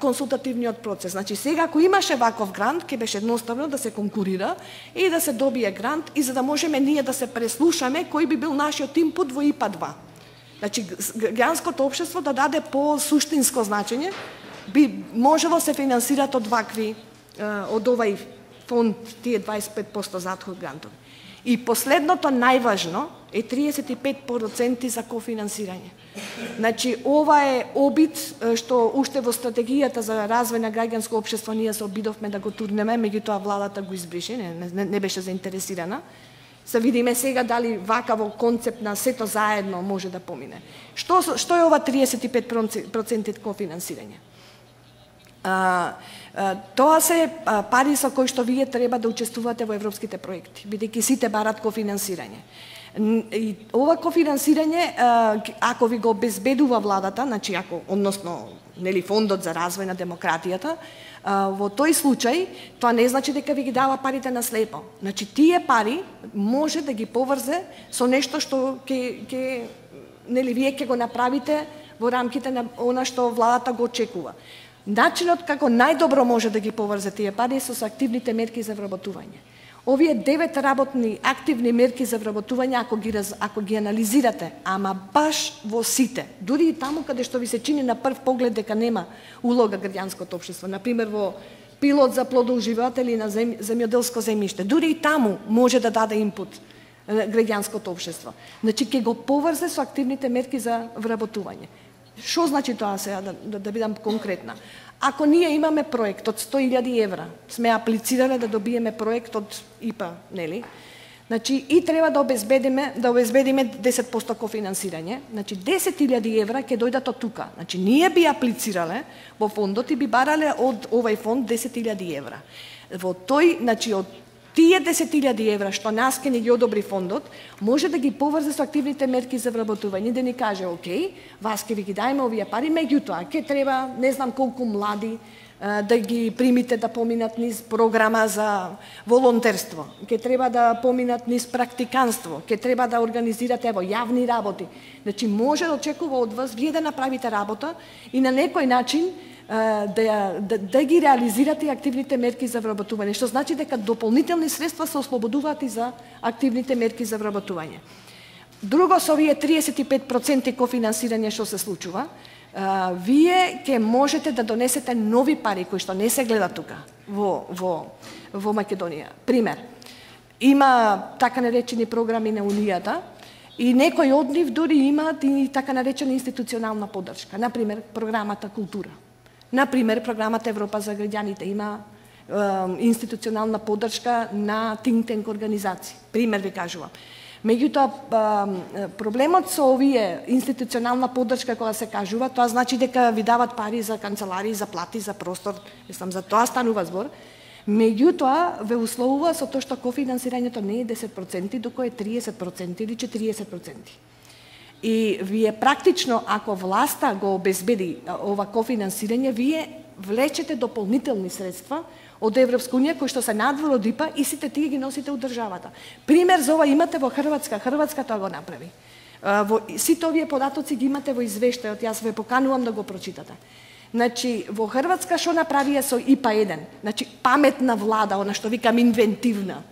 консултативниот процес. Значи сега ако имаше ваков грант, ќе беше едноставно да се конкурира и да се добие грант, и за да можеме ние да се преслушаме кој би бил нашиот инпут во ИПА-2. Значи, граѓанското општество да даде по-суштинско значење, би можело се финансират од вакви, од овај фонд, тие 25% за адхок грантови. И последното најважно е 35% за кофинансирање. Значи, ова е обид што уште во стратегијата за развој на граѓанско општество ние се обидовме да го турнеме, меѓутоа владата го избрише, не беше заинтересирана. Се видиме сега дали вакаво концепт на сето заедно може да помине. Што е ова 35% кофинансирање? Тоа се пари со кои што вие треба да учествувате во европските проекти, бидејќи сите барат кофинансирање. И ова кофинансирање, ако ви го обезбедува владата, значи односно нели фондот за развој на демократијата, во тој случај тоа не значи дека ви ги дава парите на слепо. Значи тие пари може да ги поврзе со нешто што нели вие ќе го направите во рамките на она што владата го очекува. Начинот како најдобро може да ги поврзе тие пари со активните мерки за вработување. Овие 9 работни активни мерки за вработување, ако ги анализирате, ама баш во сите, дури и таму каде што ви се чини на прв поглед дека нема улога граѓанското општество, например во пилот за плодоуживатели на земјоделско земјиште, дури и таму може да даде инпут граѓанското општество. Значи ќе го поврзе со активните мерки за вработување. Што значи тоа сега, да бидам конкретна? Ако ние имаме проект од 100.000 евра, сме аплицирале да добиеме проект од ИПА, нели? Значи, и треба да обезбедиме 10% кофинансирање. Значи, 10.000 евра ќе дојдат од тука. Значи, ние би аплицирале во фондот и би барале од овај фонд 10.000 евра. Во тој, значи, од тие 10.000 евра што нас ке ни ги одобри фондот, може да ги поврзе со активните мерки за вработување, да ни каже, окей, вас ке ви ги дајме овие пари, меѓутоа, ке треба, не знам колку млади, да ги примите да поминат низ програма за волонтерство, ќе треба да поминат низ практиканство, ќе треба да организирате јавни работи. Значи, може да очекува од вас вие да направите работа и на некој начин да ги реализирате активните мерки за вработување, што значи дека дополнителни средства се ослободуваат и за активните мерки за вработување. Друго, со овие 35% кофинансирање што се случува, вие ќе можете да донесете нови пари кои што не се гледат тука во Македонија. Пример, има така наречени програми на Унијата и некои од нив дури имаат и така наречена институционална поддршка. Например, програмата Култура. Например, програмата Европа за граѓаните има институционална поддршка на think tank организации. Пример ви кажувам. Меѓутоа, проблемот со овие институционална поддршка кога се кажува, тоа значи дека ви дават пари за канцеларии, за плати, за простор, за тоа станува збор. Меѓутоа, ве условува со тоа што кофинансирањето не е 10%, доко е 30% или 40%. И вие практично, ако власта го обезбеди ова кофинансирање, вие влечете дополнителни средства од Европска унија кои што се надвор од ИПА и сите тие ги носите од државата. Пример за ова имате во Хрватска. Хрватска тоа го направи. Сите овие податоци ги имате во извештајот, јас ве поканувам да го прочитате. Значи, во Хрватска што направија со ИПА 1? Значи, паметна влада, она што викам инвентивна.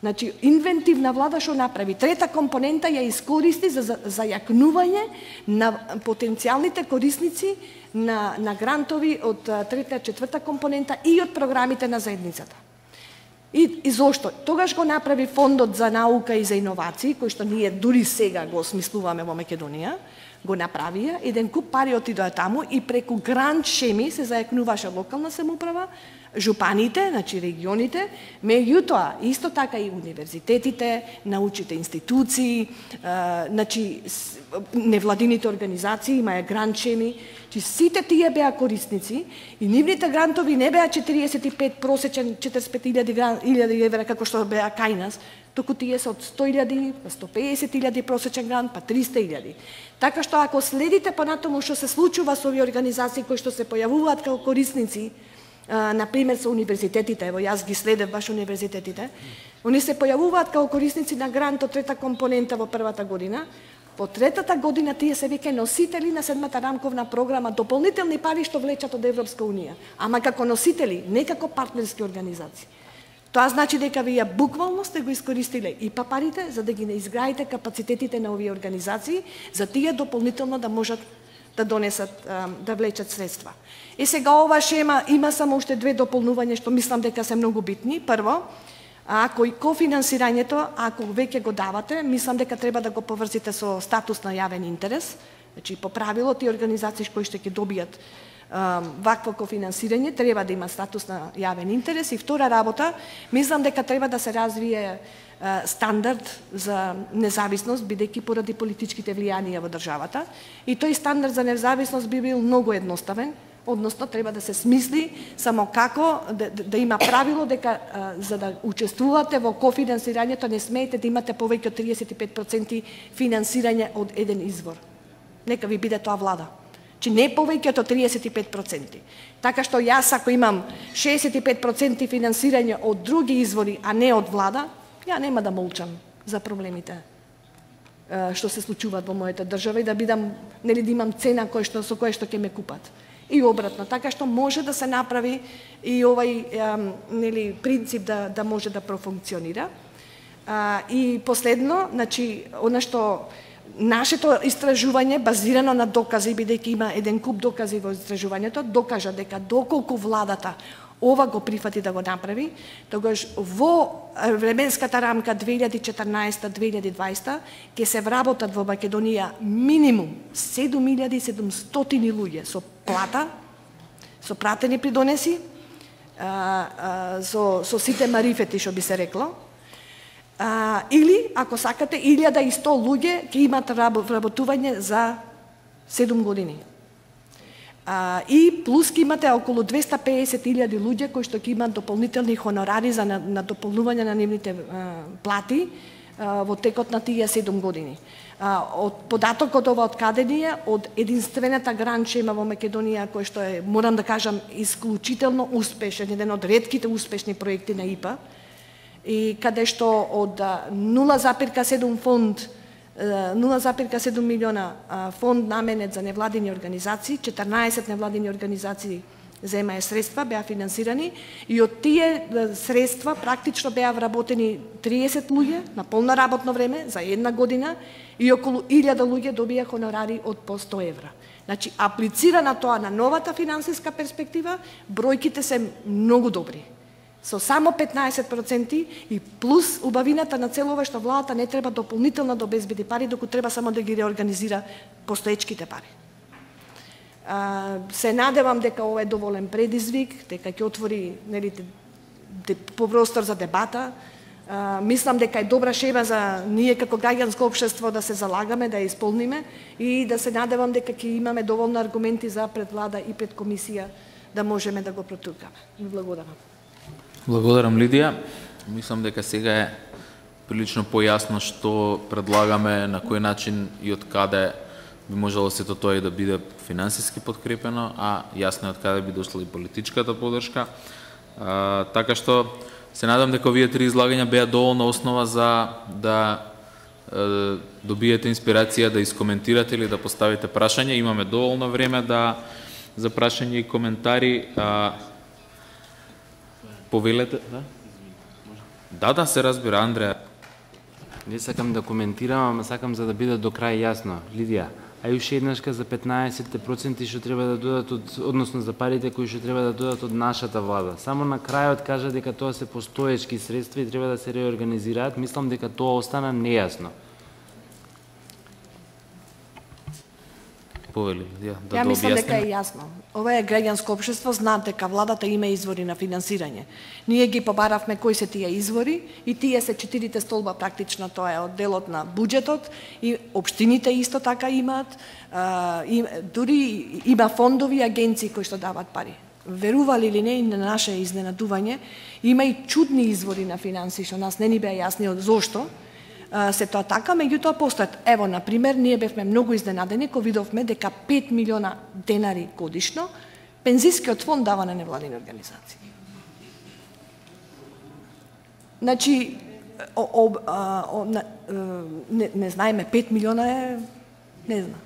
Значи, инвентивна влада што направи? Трета компонента ја искористи за зајакнување на потенцијалните корисници на грантови од трета и четврта компонента и од програмите на заедницата. И зошто? Тогаш го направи Фондот за наука и за иновации, кој што ние дури сега го осмислуваме во Македонија, го направија, еден куп пари отидоа таму и преку грант шеми се зајакнуваше локална самоуправа, жупаните, значи регионите, меѓутоа исто така и универзитетите, научните институции, значи невладините организации имаја грант шеми, че сите тие беа корисници и нивните грантови не беа 45 просечен 45.000 евра како што беа кај нас, туку тие се од 100.000, 150.000 просечен грант, па 300.000. Така што ако следите понатаму што се случува со овие организации кои што се појавуваат како корисници, например со универзитетите, ево јас ги следев баш универзитетите, они се појавуваат како корисници на грант од трета компонента во првата година. По третата година тие се веќе носители на седмата рамковна програма, дополнителни пари што влечат од Европска унија, ама како носители, не како партнерски организации. Тоа значи дека вие буквално сте го искористиле ИПА парите за да ги не изградите капацитетите на овие организации, за тие дополнително да можат да донесат, да влечат средства. И сега ова шема има само уште две дополнувања што мислам дека се многу битни. Прво, ако и кофинансирањето, ако веќе го давате, мислам дека треба да го поврзите со статус на јавен интерес. Значи, по правило, тие организации кои што ќе добијат вакво кофинансирање треба да има статус на јавен интерес. И втора работа, мислам дека треба да се развие стандард за независност, бидејќи поради политичките влијанија во државата. И тој стандард за независност би бил многу едноставен, односно треба да се смисли само како да има правило дека за да учествувате во кофинансирањето не смеете да имате повеќе од 35% финансирање од еден извор. Нека ви биде тоа влада. Че не повеќе од 35%. Така што јас ако имам 65% финансирање од други извори, а не од влада, ја нема да молчам за проблемите што се случуваат во мојата држава и да бидам, нели да имам цена со која што ќе ме купат. И обратно, така што може да се направи и овај нели принцип да може да профункционира. И последно, значи, она што нашето истражување базирано на докази, бидејќи има еден куп докази во истражувањето, докажа дека доколку владата ова го прифати да го направи, тогаш во временската рамка 2014-2020 ќе се вработат во Македонија минимум 7.700 луѓе со плата, со пратени придонеси, со сите марифети што би се рекло. Или, ако сакате, 1100 луѓе ќе имат вработување за 7 години. И плюс ќе имате околу 250.000 луѓе кои што ќе имат дополнителни хонорари за на дополнување на нивните плати во текот на тие 7 години. Од податокот ова од каде ни е, од единствената гранча има во Македонија кој што е, морам да кажам, исклучително успешен, еден од ретките успешни проекти на ИПА, и каде што од 0,7 фонд 0,7 милиона фонд наменет за невладини организации, 14 невладини организации земаја средства, беа финансирани, и од тие средства практично беа вработени 30 луѓе на полно работно време за една година и околу 1000 луѓе добија хонорари од по 100 евра. Значи, аплицирана тоа на новата финансиска перспектива, бројките се многу добри. Со само 15% и плюс убавината на целова што владата не треба дополнително да обезбеди пари, доку треба само да ги реорганизира постоечките пари. Се надевам дека ова е доволен предизвик, дека ќе отвори простор за дебата. Мислам дека е добра шеба за ние како граѓанско општество да се залагаме, да ја исполниме и да се надевам дека ќе имаме доволно аргументи за пред влада и пред комисија да можеме да го протуркаме. Благодарам. Благодарам, Лидија. Мислам дека сега е прилично појасно што предлагаме, на кој начин и од каде би можело сето тоа и да биде финансиски подкрепено, а јасно е од каде би дошла и политичката поддршка. Така што се надам дека овие три излагања беа доволна основа за да добиете инспирација да искоментирате или да поставите прашања. Имаме доволно време за прашања и коментари. Повелете, да? Да, се разбира, Андреа. Не сакам да коментирам, ама сакам за да биде до крај јасно. Лидија, а уште еднашка за 15% што треба да додат односно за парите кои што треба да додат од нашата влада. Само на крајот кажа дека тоа се постоечки средства и треба да се реорганизираат. Мислам дека тоа остана нејасно. Повели, Ја мислам дека е јасно. Ова е граѓанско општество, знаат дека владата има извори на финансирање. Ние ги побаравме кои се тие извори и тие се 4 столба практично, тоа е од делот на буџетот и општините исто така имаат, дури има фондови и агенции кои што дават пари. Верували или не, на наше изненадување, има и чудни извори на финанси што нас не ни беа јасни од зошто. Се тоа така, меѓутоа постојат. Ево, например, ние бевме многу изненадени кога видовме дека 5 милиона денари годишно пензискиот фонд дава на невладини организации. Значи, не знаеме, 5 милиона е, не знам.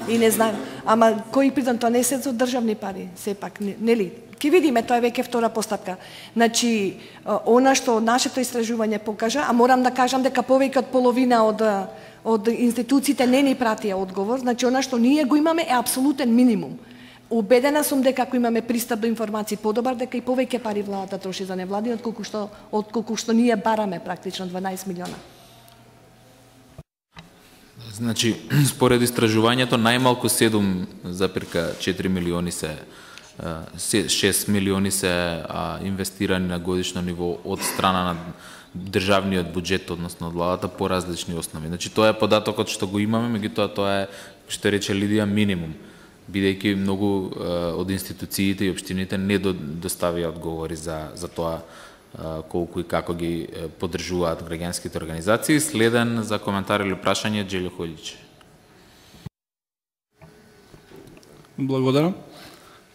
И не знаем, ама кои притом тоа не се за државни пари, сепак, нели? Ке видиме, тоа е веќе втора постапка. Значи, она што нашето истражување покажа, а морам да кажам дека повеќе од половина од институциите не ни пратија одговор, значи она што ние го имаме е апсолутен минимум. Убедена сум дека ако имаме пристап до информации подобар, дека и повеќе пари владата троши за невлади, отколку што ние бараме практично 12 милиона. Значи, според истражувањето, најмалку 7,4 милиони се 6 милиони се инвестирани на годишно ниво од страна на државниот буџет, односно од владата, по различни основи. Значи, тоа е податокот што го имаме, меѓутоа тоа е, што рече Лидија, минимум, бидејќи многу од институциите и општините не доставија одговори за тоа колку и како ги поддржуваат граѓанските организации. Следен за коментар или прашање, Џелјо Хојлич. Благодарам.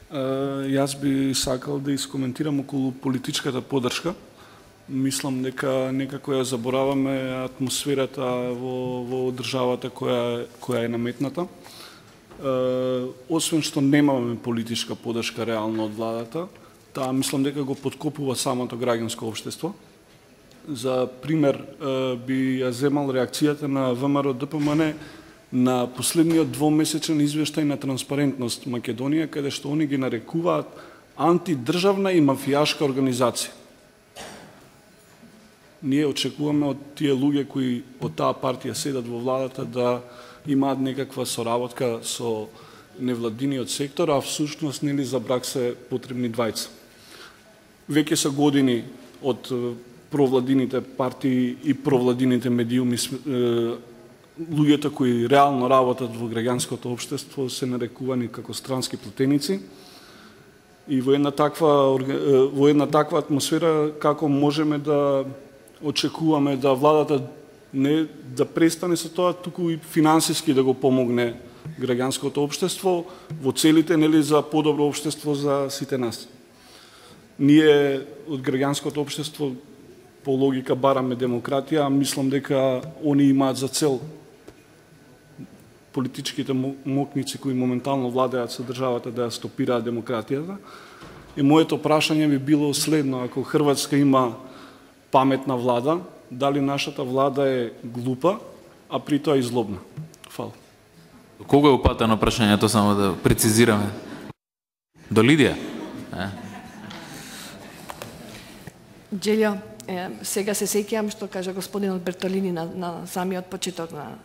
Јас би сакал да искоментирам околу политичката поддршка. Мислам дека некако ја забораваме атмосферата во државата која е наметната. Освен што немаме политичка поддршка реално од владата, таа мислам дека го подкопува самото граѓанско општество. За пример би ја земал реакцијата на ВМРО ДПМН на последниот двомесечен извештај на Транспарентност Македонија, каде што они ги нарекуваат антидржавна и мафијашка организација. Ние очекуваме од тие луѓе кои од таа партија седат во владата да имаат некаква соработка со невладиниот сектор, а всушност нели за брак се потребни двајца. Веќе се години од провладините партии и провладините медиуми, луѓето кои реално работат во граѓанското општество се нарекувани како странски платеници. И во една таква атмосфера како можеме да очекуваме да владата не да престане со тоа, туку и финансиски да го помогне граѓанското општество во целите нели за подобро општество за сите нас. Ние од граѓанското општество по логика бараме демократија, а мислам дека они имаат за цел политичките мокници кои моментално владеат со државата да ја стопираат демократијата. И моето прашање би било следно: ако Хрватска има паметна влада, дали нашата влада е глупа, а при тоа и злобна? Фала. До кого е упатено прашањето, само да прецизираме? До Лидија? Джелјо, сега се сеќавам што кажа господинот Бертолини на самиот почеток на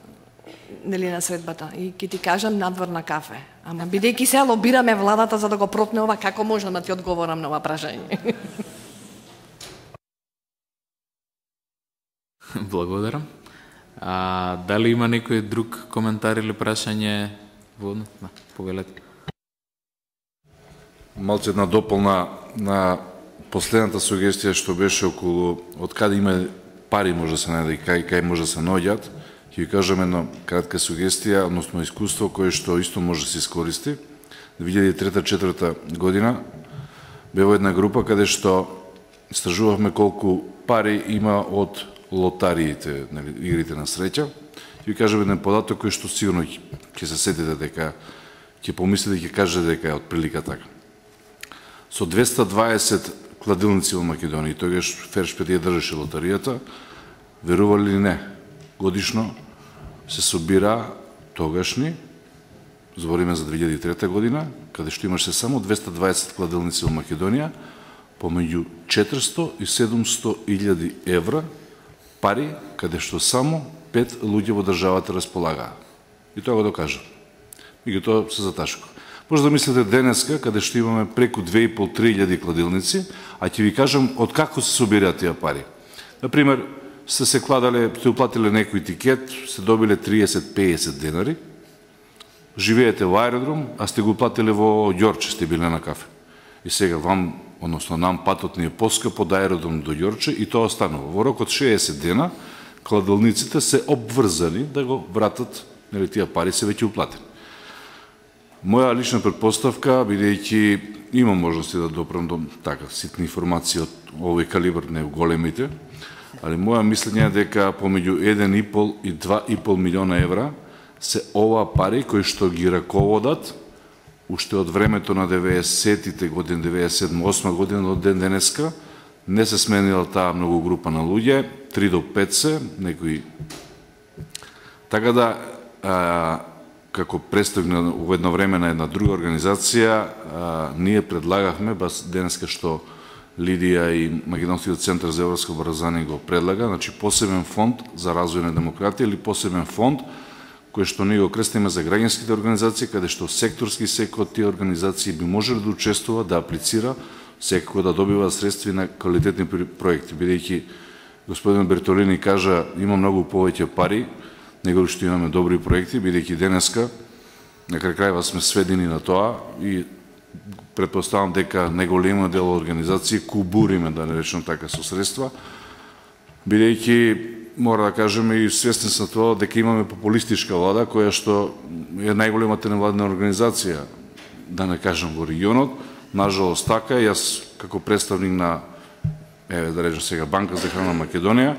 средбата. И ќе ти кажам надвор на кафе. Ама бидејќи се лобираме владата за да го протне ова, како можам да ти одговорам на ова прашање? Благодарам. Дали има некој друг коментар или прашање? Повелете. Малце една дополна на последната сугестија што беше околу од каде има пари може да се најде и кај може да се наоѓаат. Ќе ви кажам една кратка сугестија, односно искуство кое што исто може да се искористи. 2003-2004 година бева една група каде што истражувавме колку пари има од лотариите, игрите на среќа. Ќе ви кажам еден податок кој што сигурно ќе се сетите дека ќе помислите и ќе кажете дека е од прилика така. Со 220 кладилници во Македонија, тогаш Фершпет ја држеше лотаријата, верували ли не, годишно се собира тогашни, збориме за 2003 година, каде што имаше само 220 кладилници во Македонија, помеѓу 400 и 700 илјади евра пари, каде што само 5 луѓе во државата располагаа. И тоа го докажа. Меѓутоа се заташко. Може да мислите денеска, каде што имаме преку 2,5-3 илјади кладилници, а ќе ви кажам од како се собираат тие пари. Например, сте уплатиле некој тикет, сте добиле 30-50 денари, живеете во аеродром, а сте го уплатиле во Ѓорче, сте биле на кафе. И сега вам, односно нам, патот ни е поскап од аеродром до Ѓорче и тоа останува. Во рок од 60 дена, кладилниците се обврзани да го вратат, нели тие пари се веќе уплатени. Моја лична предпоставка, бидејќи имам можности да допрам до така ситни информации од овој калибр, не големите, али моја мислење е дека помеѓу 1,5 и 2,5 милиона евра се ова пари кои што ги раководат уште од времето на 90-тите години, 97-8 година до ден денеска, не се сменила таа многу група на луѓе, 3 до 5 се, некои. Така да, како представник во едно време на една друга организација, ние предлагавме, бас денеска што Лидија и Македонскиот центар за европско образование го предлага, значи посебен фонд за развој на демократија или посебен фонд кој што ние го крстиме за граѓанските организации, каде што секторски секој од тие организации би можело да учествува, да аплицира, секако да добива средства на квалитетни проекти, бидејќи господин Бертолини кажа има многу повеќе пари, него што имаме добри проекти, бидејќи денеска на крајва сме сведени на тоа и предпоставам дека неголема дел организации кубуриме, да не речем така, со средства, бидејќи мора да кажеме и свесни сме тоа дека имаме популистичка влада која што е најголемата невладина организација, да не кажем во регионот. Нажалост така, јас како представник на да речем сега Банка за храна на Македонија,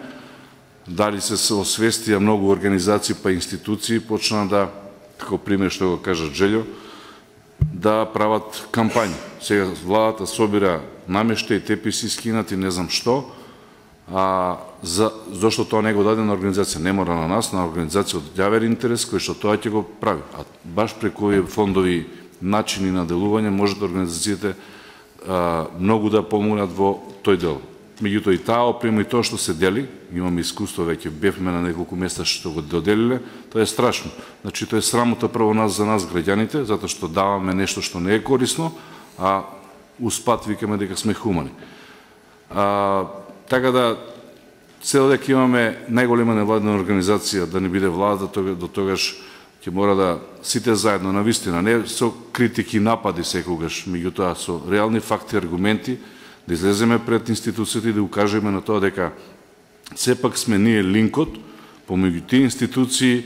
дали се освестија многу организации па институции почна да, како пример што го кажа Джелјо, да прават кампањи. Сега владата собира намештај, теписи, скинати, не знам што, зашто тоа не го даде на организација, не мора на нас, на организација од јавен интерес, кој што тоа ќе го прави. А баш преку овие фондови начини на делување можат организациите многу да помогнат во тој дел. Меѓутоа и таа опрема и тоа што се дели, имаме искуство веќе, бевме на неколку места што го доделиле, тоа е страшно. Значи тоа е срамота прво за нас граѓаните, затоа што даваме нешто што не е корисно, а успат викаме дека сме хумани. Така да цел дека имаме најголема невладна организација да не биде влада, до тогаш ќе мора да сите заедно навистина, не со критики и напади секогаш, меѓутоа со реални факти и аргументи да излеземе пред институциите и да укажеме на тоа дека сепак сме ние линкот помеѓу тие институции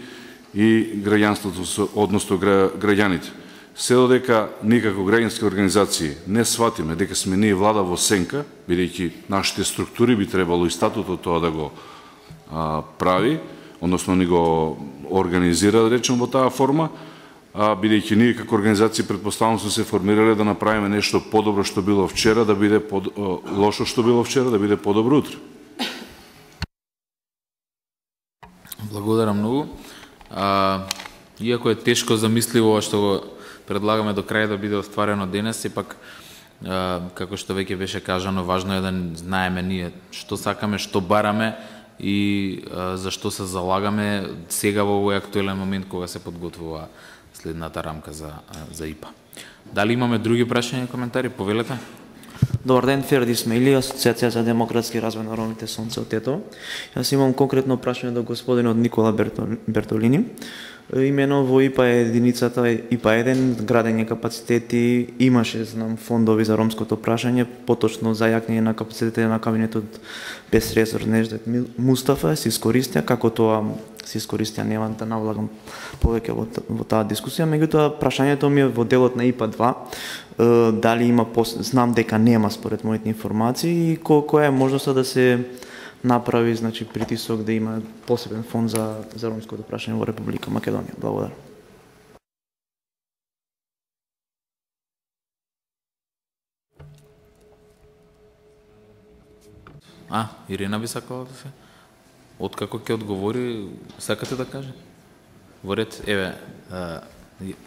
и граѓанството, односно граѓаните. Се додека ние како граѓански организации не сватиме дека сме ние влада во сенка, бидејќи нашите структури би требало и статутот тоа да го прави, односно ни го организира, да речем, во таа форма, бидејќи ние како организации предпоставно сме се формирале да направиме нешто подобро што било вчера, да биде лошо што било вчера, да биде подобро утре. Благодарам многу. Иако е тешко замисливо што го предлагаме до крај да биде остварено денес, сепак како што веќе беше кажано, важно е да знаеме ние што сакаме, што бараме и за што се залагаме сега во овој актуелен момент кога се подготвува следната рамка за ИПА. Дали имаме други прашања и коментари? Повелете. Добар ден, Ферди Смели, Асоциација за демократски развој на ромите Сонце од Тетово. Јас имам конкретно прашање до господинот Никола Бертолини. Имено во ИПА единицата ИПА-1, градење капацитети, имаше, знам, фондови за ромското прашање, поточно за јакнење на капацитетите на кабинетот без ресор Неждет Мустафа, се искористија, како тоа се искористија, нема да навлагам повеќе во таа дискусија, меѓутоа прашањето ми е во делот на ИПА-2, дали има, знам дека нема според моите информации, и која е можноста да се направи, значи, притисок да има посебен фонд за ромското прашање во Република Македонија. Благодарам. Ирина би сакала да се... Откако ќе одговори, сакате да каже? Во ред, еве,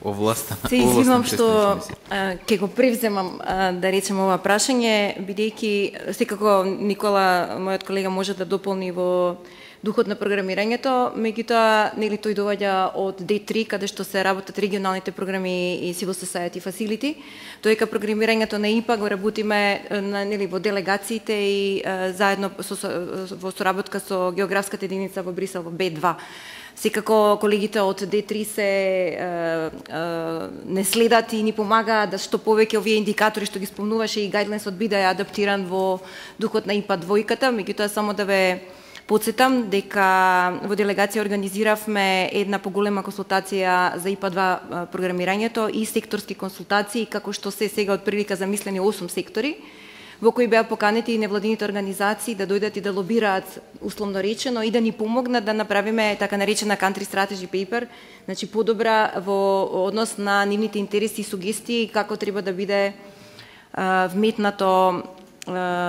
овластена. Се извинувам што ќе го превземам, да речем, ова прашање, бидејќи секако Никола, мојот колега, може да дополни во духот на програмирањето, меѓутоа нели тој доаѓа од D3 каде што се работат регионалните програми и Civil Society Facility, додека програмирањето на ИПА го работиме нели во делегациите и заедно во соработка со географската единица во Брисел во B2. Секако колегите од D3 се не следат и ни помагаат да што повеќе овие индикатори што ги спомнуваше и гайдлайнсот биде адаптиран во духот на ИПА двојката, меѓутоа само да ве потсетам дека во делегација организиравме една поголема консултација за ИПА-2 програмирањето и секторски консултации, како што се сега од прилика замислени 8 сектори, во кои беа поканети и невладините организации да дојдат и да лобираат, условно речено, и да ни помогнат да направиме така наречена country strategy paper, значи подобра во однос на нивните интереси и сугестии како треба да биде вметнато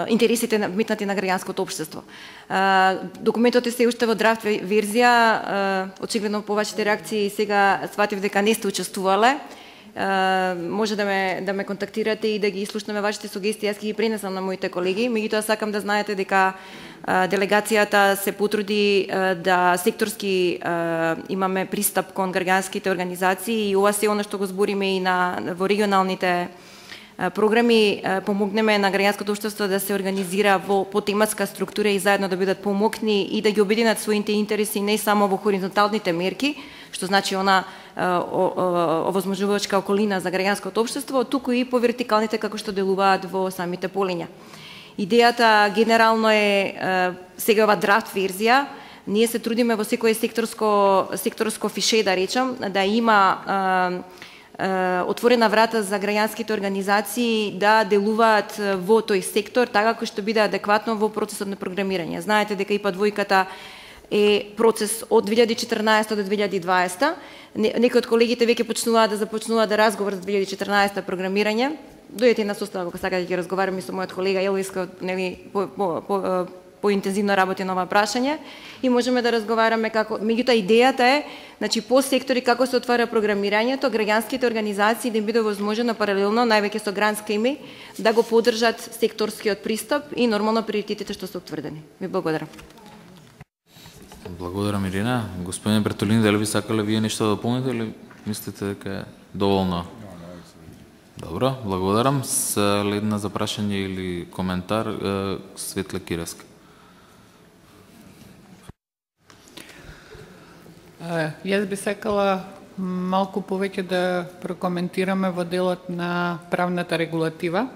интересите вметнати на граѓанското општество. Документот е се уште во драфт верзија, очигледно по вашите реакции сега сватив дека не сте учествувале. Може да ме контактирате и да ги слушнеме вашите сугестии, јас ќе ги пренесам на моите колеги, меѓутоа сакам да знаете дека делегацијата се потруди да секторски имаме пристап кон граѓанските организации и ова се она што го збориме и во регионалните програми, помогнеме на граѓанското општество да се организира по тематска структура и заедно да бидат помокни и да ги обединат своите интереси не само во хоризонталните мерки, што значи она овозможувачка околина за граѓанското општество, туку и по вертикалните како што делуваат во самите полиња. Идејата генерално е сега ова драфт верзија, ние се трудиме во секое секторско фише, да речам, да има отворена врата за граѓанските организации да делуваат во тој сектор така како што биде адекватно во процесот на програмирање. Знаете дека ИПА двојката е процес од 2014 до 2020. Некои од колегите веќе почнуваат да разговарат за 2014 програмирање. Дојдете на состава кога сакате да ќе разговараме со мојот колега Елвис, нели поинтензивно работи на ова прашање и можеме да разговараме како. Меѓутоа идејата е, значи по сектори како се отвара програмирањето, граѓанските организации да им биде возможно паралелно, највеќе со грант схеми, да го поддржат секторскиот пристап и нормално приоритетите што се утврдени. Ви благодарам. Благодарам, Ирина. Господин Бертолини, дали би сакале вие нешто да дополните или мислите дека е доволно? Добро, благодарам. Следна за прашање или коментар, Светла Киреска. Јас би сакала малку повеќе да прокоментираме во делот на правната регулатива,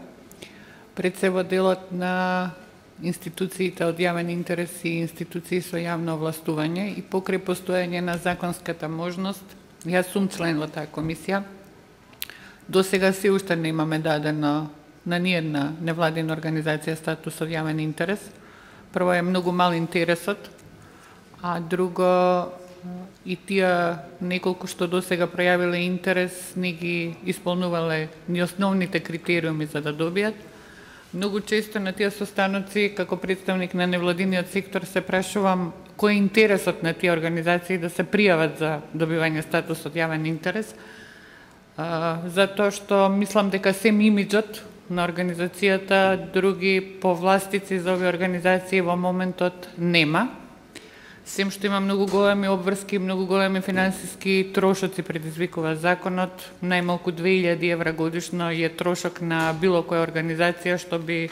пред се во делот на институциите од јавен интерес и институции со јавно овластување и покрај постојање на законската можност. Јас сум член во таа комисија. До сега се уште не имаме дадено на ниедна невладина организација статус од јавен интерес. Прво е многу мал интересот, а друго и тие неколку што до сега пројавиле интерес не ги исполнувале ни основните критериуми за да добијат. Многу често на тие состаноци, како представник на невладиниот сектор, се прашувам кој е интересот на тие организации да се пријават за добивање статус од јавен интерес, затоа што мислам дека сем имиджот на организацијата, други повластици за овие организации во моментот нема. Сем што има многу големи обврски, многу големи финансиски трошоци предизвикува законот, најмалку 2000 евра годишно е трошок на било која организација што би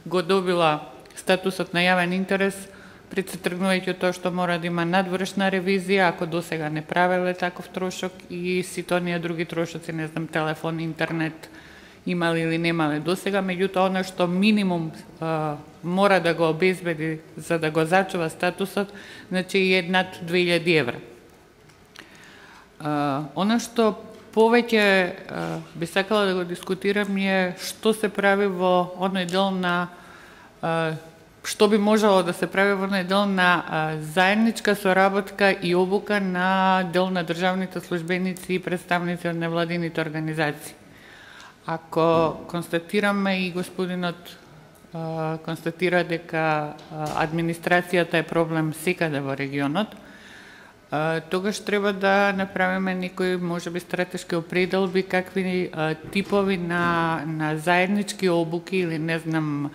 го добила статусот на јавен интерес, пред се тргнувајќи од тоа што мора да има надворешна ревизија, ако до сега не правеле таков трошок и сите оние други трошоци, не знам, телефон, интернет, имали или немале до сега, меѓутоа оно што минимум мора да го обезбеди за да го зачува статусот, значи е над 2000 евра. Оно што повеќе би сакала да го дискутирам е што се прави во оној дел на што би можело да се прави во оној дел на заедничка соработка и обука на дел на државните службеници и представници од невладините организации. Ако констатираме и господинот констатира дека администрацијата е проблем секаде во регионот, тогаш треба да направиме некои можеби стратешки определби какви типови на заеднички обуки или не знам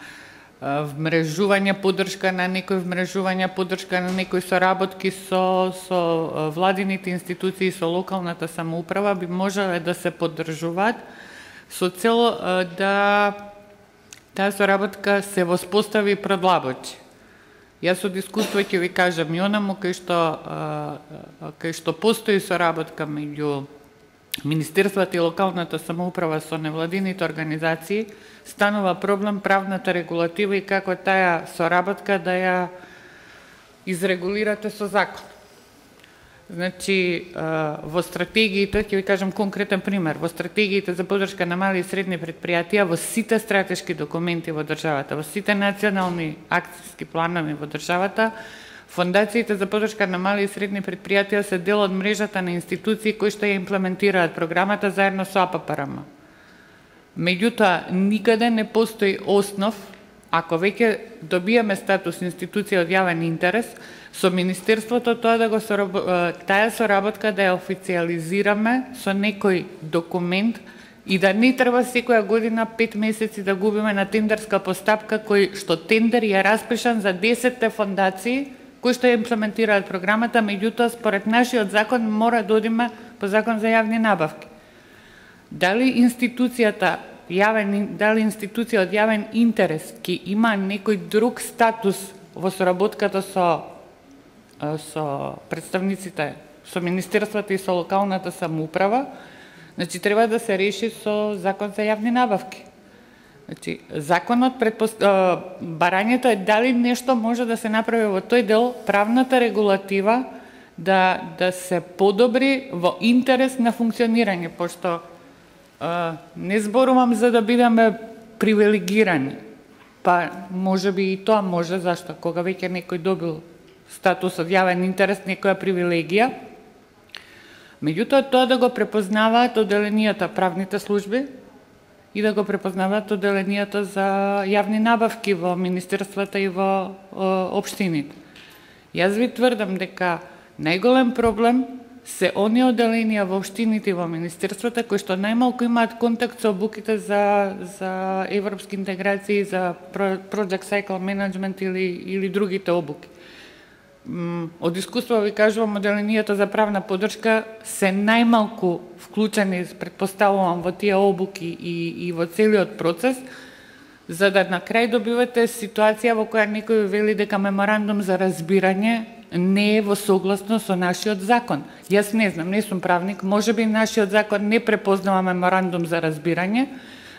вмрежување, поддршка на некои вмрежувања, поддршка на некои соработки со владините институции, со локалната самоуправа би можеле да се поддржуваат со цел да таа соработка се воспостави и продлабочи. Јас од искуство ќе ви кажам и онаму кај што постои соработка меѓу Министерството и локалната самоуправа со невладините организации, станува проблем правната регулатива и како таа соработка да ја изрегулирате со закон. Значи, во стратегиите, ќе ви кажам конкретен пример, во стратегиите за поддршка на мали и средни предпријатија, во сите стратешки документи во државата, во сите национални акцијски планови во државата, фондациите за поддршка на мали и средни предпријатија се дел од мрежата на институции кои што ја имплементираат програмата заедно со АППРМ. Меѓутоа, никаде не постои основ, ако веќе добиеме статус институција од јавен интерес, со Министерството таа соработка да ја официализираме со некој документ и да не треба секоја година 5 месеци да губиме на тендерска постапка кој што тендер е распишан за 10 фондации кои што ја имплементираат програмата, меѓутоа според нашиот закон мора да одиме по закон за јавни набавки. Дали институција од јавен интерес ќе има некој друг статус во соработката со представниците, со Министерството и со локалната самоуправа, значи треба да се реши со закон за јавни набавки. Значи, законот барањето е дали нешто може да се направи во тој дел, правната регулатива да се подобри во интерес на функционирање, пошто не зборувам за да бидеме привилегирани, па може би и тоа може, зашто кога веќе некој добил статус од јавен интерес, некоја привилегија. Меѓутоа, тоа да го препознаваат одделенијата правните служби и да го препознаваат одделенијата за јавни набавки во министерствата и во општините. Јас ви тврдам дека најголем проблем се оние одделенија во општините и во министерствата кои што најмалку имаат контакт со обуките за европски интеграции, за Project Cycle Management или другите обуки. Од искуство ви кажувам, одделенијата за правна поддршка се најмалку вклучени, претпоставувам, во тие обуки и во целиот процес, за да на крај добивате ситуација во која некој вели дека меморандум за разбирање не е во согласност со нашиот закон. Јас не знам, не сум правник, можеби нашиот закон не препознава меморандум за разбирање,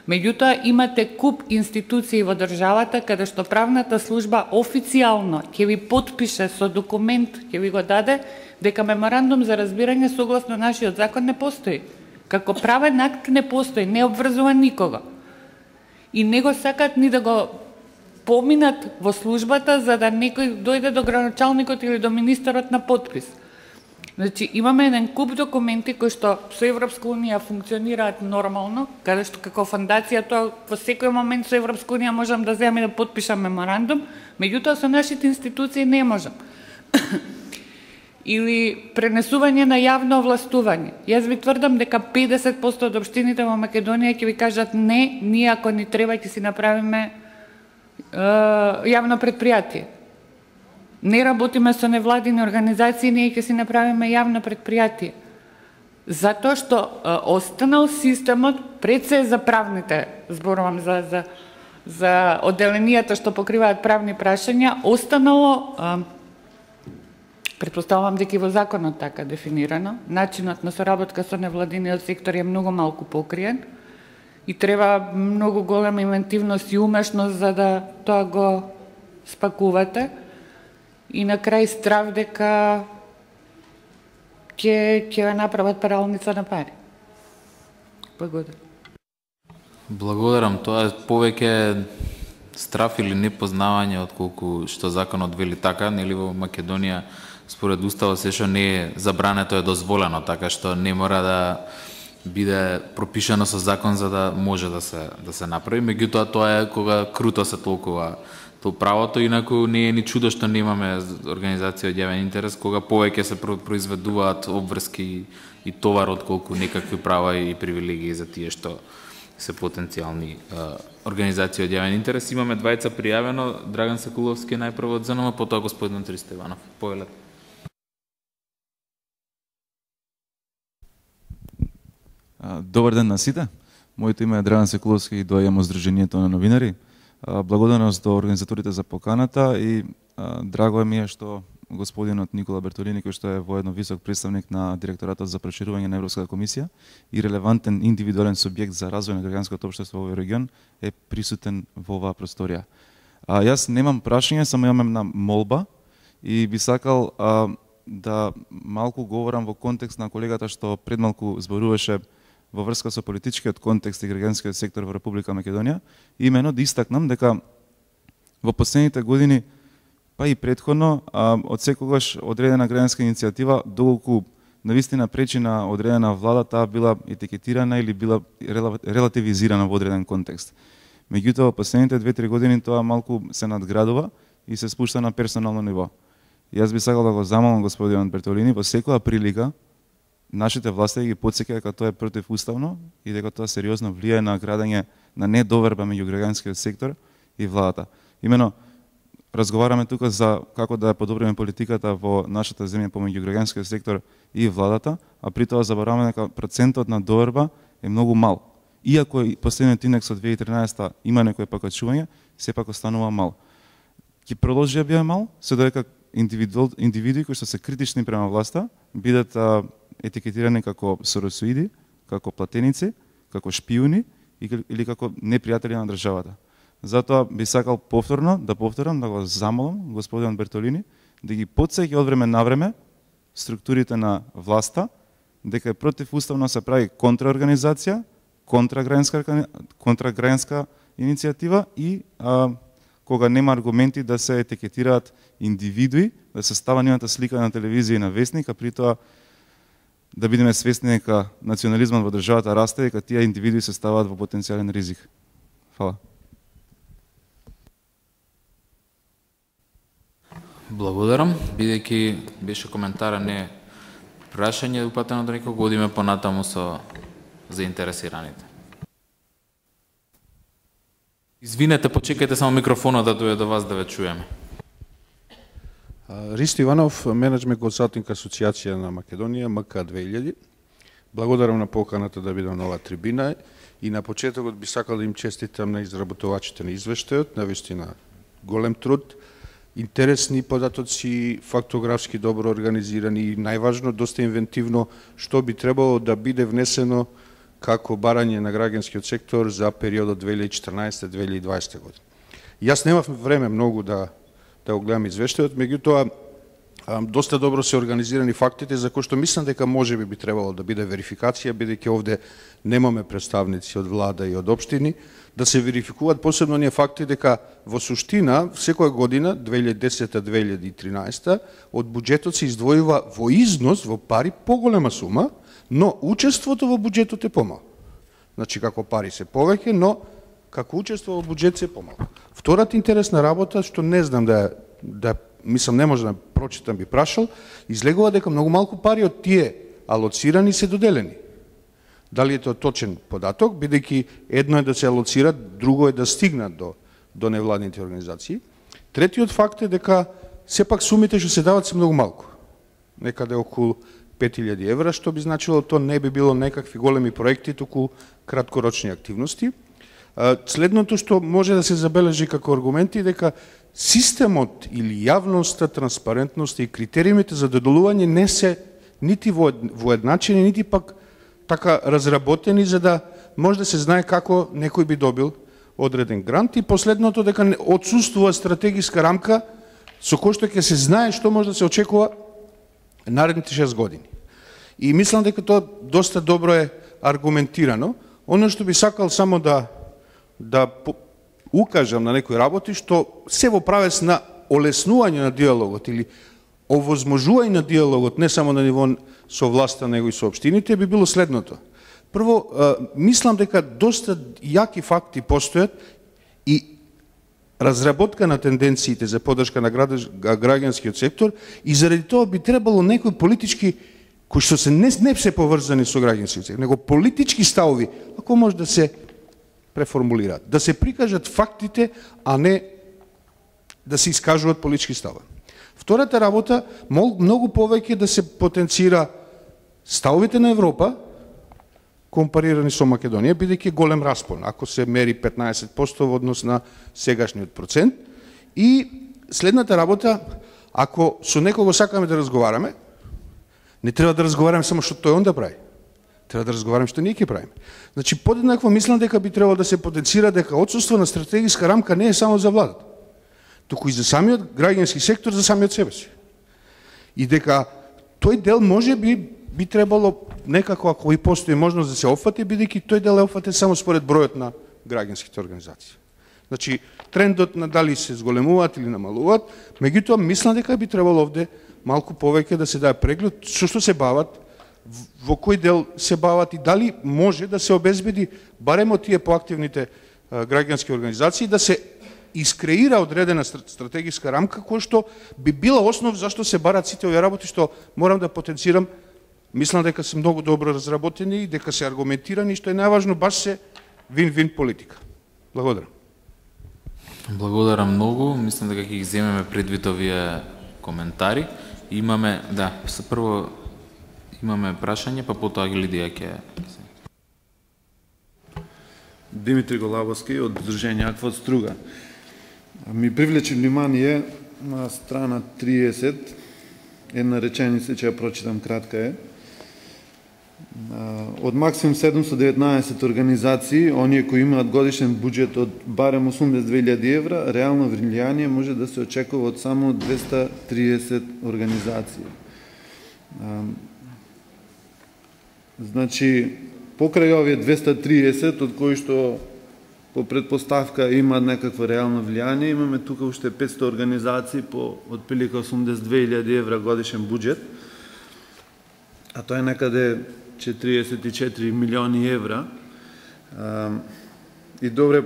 меѓутоа имате куп институции во државата каде што правната служба официјално ќе ви потпише со документ, ќе ви го даде, дека меморандум за разбирање согласно нашиот закон не постои. Како правен акт не постои, не обврзува никого. И не го сакат ни да го поминат во службата за да некој дојде до градоначалникот или до министерот на подпис. Значи, имаме еден куп документи кои што со Европска Унија функционираат нормално, каде што како фондација тоа во секој момент со Европска Унија можам да земам и да потпишам меморандум, меѓутоа со нашите институции не можам. Или пренесување на јавно овластување. Јас ви тврдам дека 50% од општините во Македонија ќе ви кажат не, ние ако ни треба ќе си направиме јавно предпријатие. Не работиме со невладини организации, ние ќе си направиме јавно предпријатие. Затоа што останал системот, пред се за правните, зборувам за одделенијата што покриваат правни прашања, останало, претпоставувам дека и во законот така дефинирано, начинот на соработка со невладиниот сектор е многу малку покриен и треба многу голема инвентивност и умешност за да тоа го спакувате. И на крај страв дека ќе направат паралница на пари. Благодарам. Благодарам. Тоа е повеќе страв или непознавање отколку што законот вели така, нели во Македонија според уставот се што не е забрането е дозволено, така што не мора да биде пропишано со закон за да може да се направи. Меѓутоа тоа е кога круто се толкува то правото, инаку не е ни чудо што немаме организација од јавен интерес, кога повеќе се произведуваат обврски и товар отколку некакви права и привилегии за тие што се потенцијални организации од јавен интерес. Имаме двајца пријавено, Драган Сакуловски најпрво од ЗНМ, потоа господин Тристо Иванов. Повелете. Добар ден на сите. Моето име е Драган Сакуловски и доаѓам од Сдруженијето на новинари. Благодарност до организаторите за поканата и драго ми е што господинот Никола Бертолини, кој што е воедно висок представник на Директоратот за проширување на Европската комисија и релевантен индивидуален субјект за развој на граѓанското општество во овој регион, е присутен во оваа просторија. Јас немам прашање, само имам една молба и би сакал да малку говорам во контекст на колегата што пред малку зборуваше во врска со политичкиот контекст и граѓанскиот сектор во Република Македонија, имено да истакнам дека во последните години, па и претходно, од секогаш одредена граѓанска иницијатива, доколку навистина пречи на одредена влада, таа била етикетирана или била релативизирана во одреден контекст. Меѓутоа, во последните 2-3 години тоа малку се надградува и се спушта на персонално ниво. Јас би сакал да го замолам господин Бертолини во секоја прилика нашите власти ги потсеќаат дека тоа е противуставно и дека тоа сериозно влијае на градење на недоверба меѓу граѓанскиот сектор и владата. Имено разговараме тука за како да подобриме политиката во нашата земја помеѓу граѓанскиот сектор и владата, а при тоа забораваме дека процентот на доверба е многу мал. Иако и последниот индекс од 2013 има некој покачување, сепак останува мал. Ќе продолжи да биде мал, се додека индивидуи кои што се критични према власта бидат етикетирани како соросоиди, како платеници, како шпиуни или како непријатели на државата. Затоа би сакал повторно да повторам, да го замолам господин Бертолини да ги потсеќа од време на време структурите на власта дека е противуставно се прави контраорганизација, контраграѓанска иницијатива и кога нема аргументи да се етикетираат индивидуи, да се става нивната слика на телевизија и на вестник, а при тоа да бидеме свесни дека национализмот во државата расте и дека тие индивидуи се ставаат во потенцијален ризик. Фала. Благодарам. Бидејќи беше коментара, не прашање упатено до некој, го одиме понатаму со заинтересираните. Извинете, почекајте само микрофонот да дојде до вас да ве чуеме. Ристо Иванов, менеджмент консалтинг асоциација на Македонија, МК 2000. Благодарам на поканата да бидам на оваа трибина и на почетокот би сакал да им честитам на изработувачите на извештајот, навистина голем труд. интересни податоци, фактографски добро организирани и најважно доста инвентивно што би требало да биде внесено како барање на граѓанскиот сектор за периодот 2014-2020 година. Јас немав време многу да го гледам извештајот, меѓутоа доста добро се организирани фактите за кои што мислам дека можеби би требало да биде верификација, бидејќи овде немаме представници од влада и од општини, да се верификуваат посебно оние факти дека во суштина секоја година 2010-2013 од буџетот се издвојува во износ во пари поголема сума, но учеството во буџетот е помало. Значи како пари се повеќе, но како учество во буџет се помало. Втората интересна работа што не знам да мислам не може да прочитам би прашал, излегува дека многу малку пари од тие алоцирани се доделени. Дали е тоа точен податок, бидејќи едно е да се алоцират, друго е да стигнат до невладните организации. Третиот факт е дека сепак сумите што се дават се многу малку. Некаде околу 5000 евра, што би значило тоа не би било некакви големи проекти, туку краткорочни активности. Следното што може да се забележи како аргументи е дека системот или јавноста, транспарентноста и критериумите за доделување не се нити воедначени, нити пак така разработени за да може да се знае како некој би добил одреден грант. И последното дека отсуствува стратегиска рамка со кој што ќе се знае што може да се очекува наредните 6 години. И мислам дека тоа доста добро е аргументирано. Оно што би сакал само да укажам на некои работи што се во правец на олеснување на диалогот или овозможување на диалогот не само на ниво со власта, него и со општините, би било следното. Прво, мислам дека доста јаки факти постојат и разработка на тенденциите за поддршка на граѓанскиот сектор и заради тоа би требало некои политички кои што се не се поврзани со граѓанскиот сектор, него политички ставови, ако може да се преформулираат, да се прикажат фактите, а не да се искажуваат политички ставови. Втората работа, многу повеќе да се потенцира ставовите на Европа, компарирани со Македонија, бидејќи голем распон, ако се мери 15% во однос на сегашниот процент. И следната работа, ако со некого сакаме да разговараме, не треба да разговараме само што тој он да прави. Треба да разговараме што ние ќе правиме. Значи, подеднакво мислам дека би требало да се потенцира дека отсуство на стратегиска рамка не е само за владата, туку и за самиот граѓански сектор, за самиот себе си. И дека тој дел може би требало некако, ако и постои можност да се опфати, бидејќи тој дел е опфатен само според бројот на граѓанските организации. Значи, трендот на дали се зголемуваат или намалуваат, меѓутоа мислам дека би требало овде малку повеќе да се даде преглед што се бават, во кој дел се бават и дали може да се обезбеди барем од тие поактивните граѓански организации да се искреира одредена стратегиска рамка која што би била основ зашто се барат сите овие работи што морам да потенцирам. Мислам дека се многу добро разработени и дека се аргументирани, што е најважно, баш се вин-вин политика. Благодарам. Благодарам многу. Мислам дека ќе ги земеме предвид овие коментари. Имаме, прво имаме прашање, па потоа Лидија ќе... Димитри Голабовски од Сдружение Аква од Струга. Ми привлече внимание на страна 30, една реченица, ќе ја прочитам, кратка е. Од максимум 719 организации, оние кои имаат годишен буџет од барем 82.000 евра, реално влијание може да се очекува од само 230 организации. Значи, покрај овие 230, од кои што по предпоставка имаат некакво реално влијание, имаме тука уште 500 организации по отприлика 82.000 евра годишен буџет, а тоа е некаде 44 милиони евра. И добре,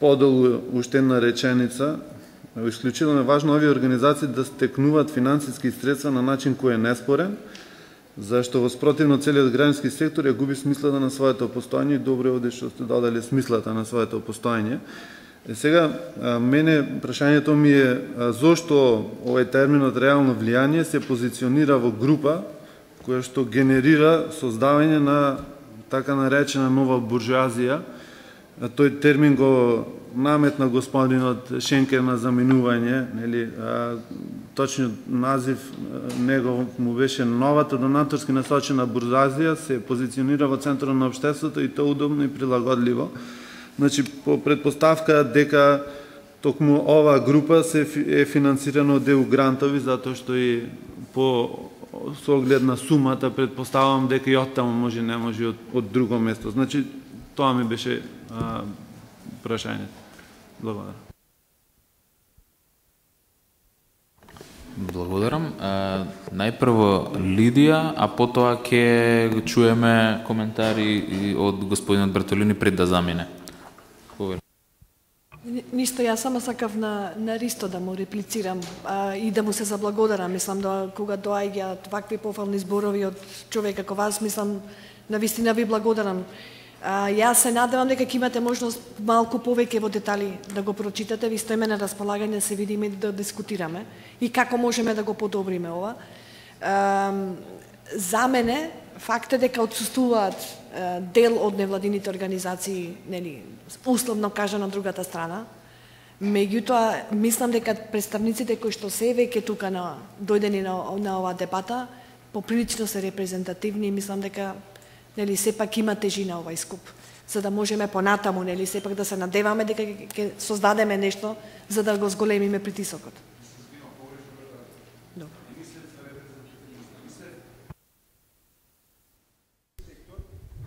подолу уште една реченица, исклучително е важно овие организации да стекнуваат финансиски средства на начин кој е неспорен, зашто во спротивно целиот граѓански сектор ја губи смислата на своето постоење и добро е овде што сте додали смислата на своето постоење. Сега, мене прашањето ми е зошто овој терминот реално влијание се позиционира во група која што генерира создавање на така наречена нова буржуазија. Тој термин го наметна господинот Шенкер на заминување, нели, точниот назив него му беше новата донаторски насочена бурзазија се позиционира во центарот на општеството и тоа удобно и прилагодливо. Значи, по предпоставка дека токму ова група е финансирана од ЕУ грантови, затоа што и со оглед на сумата предпоставам дека и оттаму може не може од друго место. Значи, тоа ми беше прашањето. Благодарам. Благодарам. Најпрво Лидија, а потоа ќе чуеме коментари од господинот Бертолини пред да замине. Ништо, јас само сакав на Ристо да му реплицирам и да му се заблагодарам. Мислам, кога доаѓаат вакви пофални зборови од човек како вас, мислам, навистина ви благодарам. Јас се надевам дека ќе имате можност малку повеќе во детали да го прочитате. Ви стоиме на располагање да се видиме и да дискутираме и како можеме да го подобриме ова. За мене, факт е дека отсуствуваат дел од невладините организации, нели, условно кажано на другата страна. Меѓутоа, мислам дека представниците кои што се веќе тука дојдени на оваа дебата, поприлично се репрезентативни и мислам дека нели сепак има тежина овај скуп, за да можеме понатаму, нели сепак да се надеваме дека ќе создадеме нешто за да го зголемиме притисокот.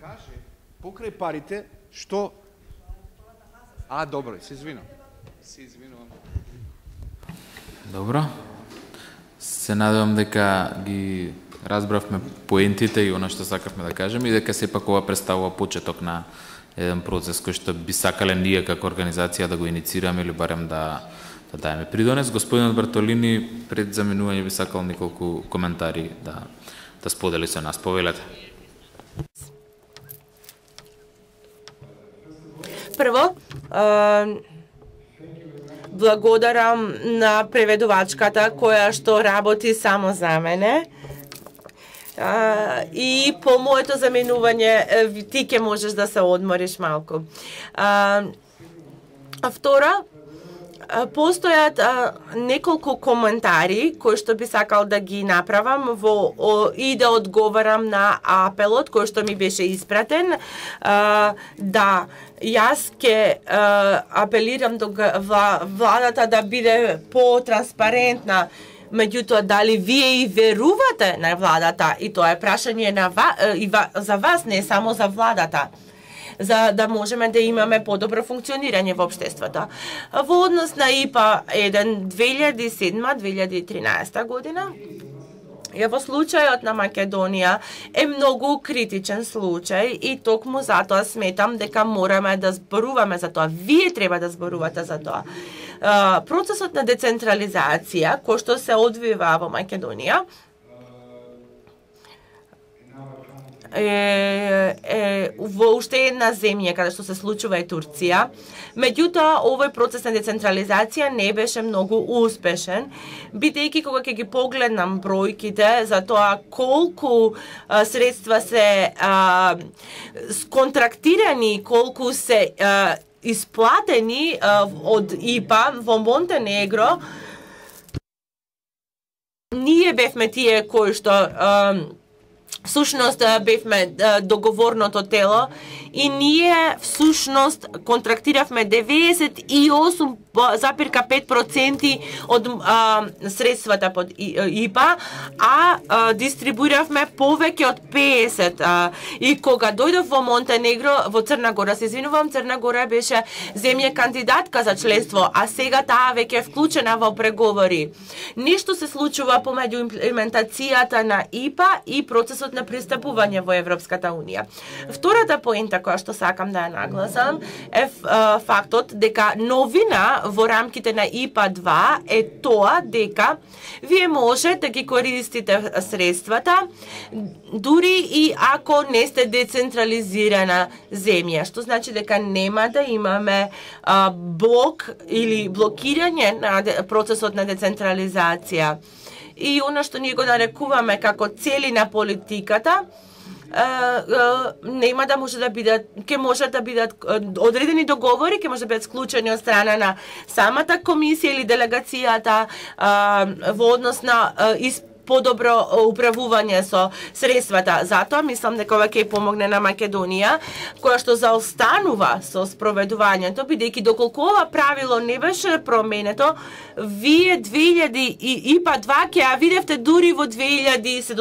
Каже покрај парите што добро, се извинувам. Добро. Се надевам дека ги разбравме поентите и она што сакавме да кажеме и дека сепак ова представува почеток на еден процес кој што би сакале ние како организација да го иницираме или барем да даеме придонес. Господинот Бертолини, пред заминување би сакал неколку коментари да сподели со нас. Повелете. Прво, благодарам на преведувачката која што работи само за мене. И по моето заменување ти ќе можеш да се одмориш малку. Втора, постојат неколку коментари кои што би сакал да ги направам и да одговарам на апелот кој што ми беше испратен. Да, јас ќе апелирам до владата да биде по-транспарентна. Меѓутоа, дали вие и верувате на владата? И тоа е прашање за вас, не само за владата, за да можеме да имаме подобро функционирање во општеството. Во однос на ИПА 1 2007-2013 година, во случајот на Македонија е многу критичен случај и токму затоа сметам дека мораме да зборуваме за тоа. Вие треба да зборувате за тоа. Процесот на децентрализација кој што се одвива во Македонија во уште една земја каде што се случува е Турција. Меѓутоа, овој процес на децентрализација не беше многу успешен, бидејќи кога ќе ги погледнам бројките за тоа колку средства се сконтрактирани, колку се исплатени од ИПА во Монтенегро, ние бевме тие кои што всушност бевме договорното тело и ние всушност контрактиравме 98,5% од средствата под ИПА, а дистрибуиравме повеќе од 50. И кога дојдов во Монтенегро, во Црна Гора, се извинувам, Црна Гора беше земја кандидатка за членство, а сега таа веќе е вклучена во преговори. Нешто се случува помеѓу имплементацијата на ИПА и процесот на пристапување во Европската Унија. Втората поента која што сакам да ја нагласам е фактот дека новина во рамките на ИПА 2 е тоа дека вие може да ги користите средствата дури и ако не сте децентрализирана земја, што значи дека нема да имаме блок или блокирање на процесот на децентрализација. И она што ние го нарекуваме како цели на политиката, нема да може да бидат, ќе може да бидат одредени договори, ќе може да бидат склучени од страна на самата комисија или делегацијата во однос на подобро управување со средствата. Затоа мислам дека ова ќе помогне на Македонија, која што заостанува со спроведувањето, бидејќи доколку ова правило не беше променето, вие 2000 и ИПА 2 ќе ја видевте дури во 2017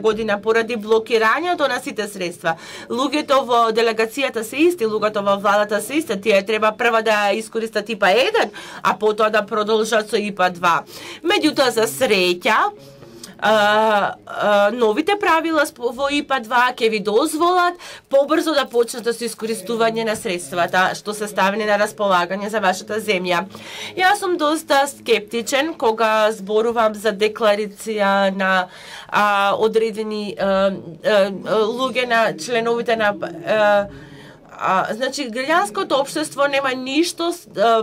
година поради блокирањето на сите средства. Луѓето во делегацијата се исти, луѓето во владата се исти, тие треба прва да искористат ИПА 1, а потоа да продолжат со ИПА 2. Меѓутоа, за среќа, новите правила во ИПА 2 ќе ви дозволат побрзо да почнете со искористување на средствата што се ставени на располагање за вашата земја. Јас сум доста скептичен кога зборувам за декларација на одредени луѓе на членовите на значи, граѓанското општество нема ништо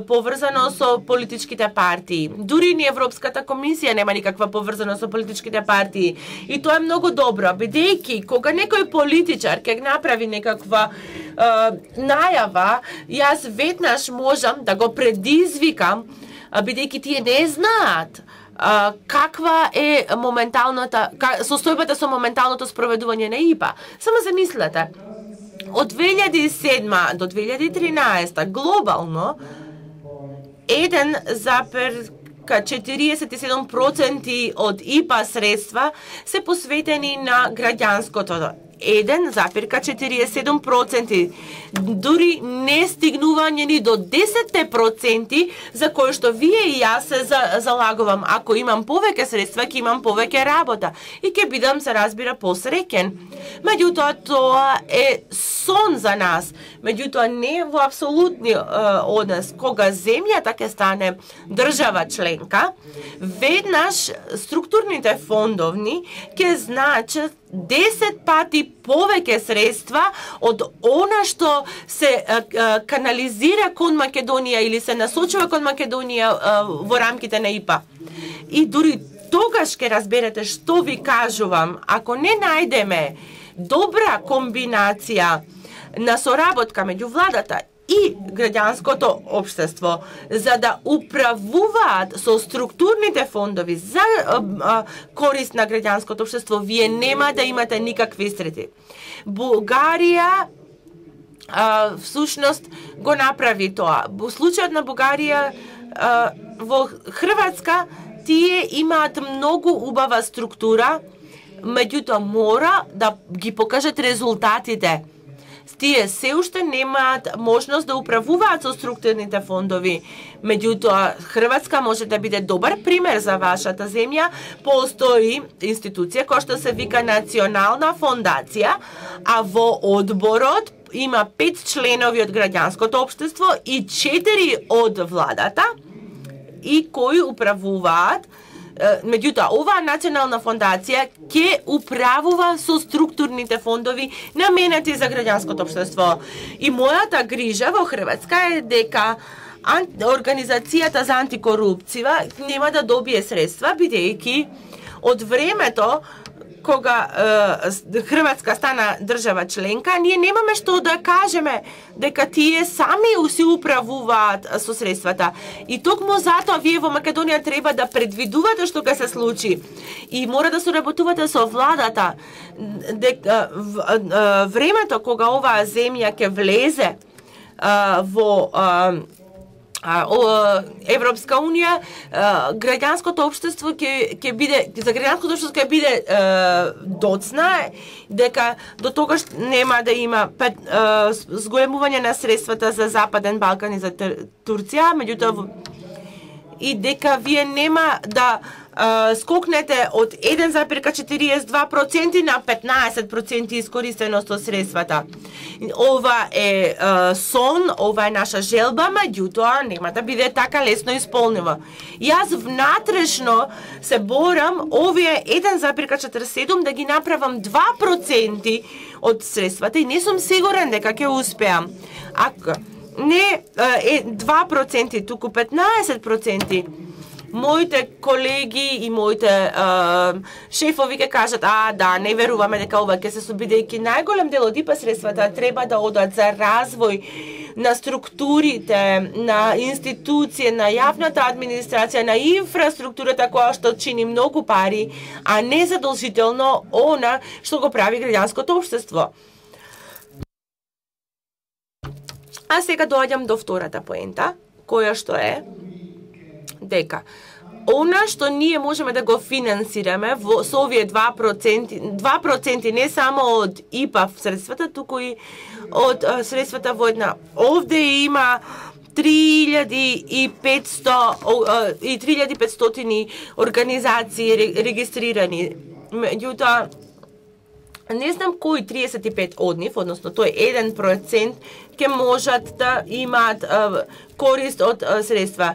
поврзано со политичките партии. Дури ни Европската комисија нема никаква поврзано со политичките партии. И тоа е многу добро, бидејќи кога некој политичар ќе направи некаква најава, јас веднаш можам да го предизвикам, бидејќи тие не знаат каква е моменталната состојбата со моменталното спроведување на ИПА. Само замислете. Од 2007 до 2013 глобално 1,47% од ИПА средства се посветени на граѓанското. 1,47%. Дури не стигнување ни до 10% за кои што вие и јас се залагувам. Ако имам повеќе средства, ќе имам повеќе работа и ќе бидам, се разбира, посреќен. Меѓутоа, тоа е сон за нас. Меѓутоа, не во апсолутни однос. Кога земјата ќе стане држава членка, веднаш структурните фондовни ќе значат 10 пати повеќе средства од она што се канализира кон Македонија или се насочува кон Македонија во рамките на ИПА. И дури тогаш ќе разберете што ви кажувам, ако не најдеме добра комбинација на соработка меѓу владата и граѓанското општество за да управуваат со структурните фондови за корист на граѓанското општество, вие нема да имате никакви срети. Бугарија всушност го направи тоа. Во случајот на Бугарија во Хрватска тие имаат многу убава структура, меѓутоа мора да ги покажат резултатите. Тие се уште немаат можност да управуваат со структурните фондови. Меѓутоа, Хрватска може да биде добар пример за вашата земја. Постои институција која што се вика Национална фондација, а во одборот има 5 членови од граѓанското општество и 4 од владата и кои управуваат. Меѓутоа, оваа национална фондација ќе управува со структурните фондови наменети за граѓанското општество. И мојата грижа во Хрватска е дека Организацијата за антикорупција нема да добие средства, бидејќи од времето кога Хрватска стана држава членка, ние немаме што да кажеме дека тие сами си управуваат со средствата. И токму затоа вие во Македонија треба да предвидувате што ќе се случи и мора да соработувате со владата. Дека времето кога оваа земја ќе влезе во Европска унија, граѓанското општество ќе биде, за граѓанското општество ќе биде доцна, дека до тогаш нема да има зголемување на средствата за Западен Балкан и за Турција, меѓутоа и дека вие нема да скокнете од 1,42% на 15% искористеност од средствата. Ова е сон, ова е наша желба, меѓутоа нема да биде така лесно исполнива. Јас внатрешно се борам овие 1,47 да ги направам 2% од средствата и не сум сигурен дека ќе успеам. Ако не 2%, туку 15%, моите колеги и моите шефови ќе кажат, да, не веруваме дека ова ќе се бидејќи најголем дел од ИПА средствата треба да одат за развој на структурите, на институции, на јавната администрација, на инфраструктурата која што чини многу пари, а не задолжително она што го прави граѓанското општество. А сега доаѓам до втората поента, која што е дека она што ние можеме да го финансираме со овие 2% не само од ИПА средствата, туку и од средствата во една. Овде има 3500 организации регистрирани. Меѓутоа, не знам кои 35 од нив, односно тој 1% ќе можат да имаат корист од средства.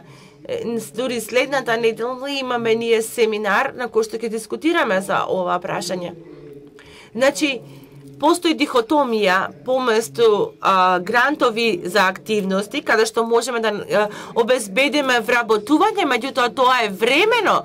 Дури следната недела имаме ние семинар на кој што ќе дискутираме за ова прашање. Значи, постои дихотомија поместо грантови за активности, каде што можеме да обезбедиме вработување, меѓутоа тоа е времено.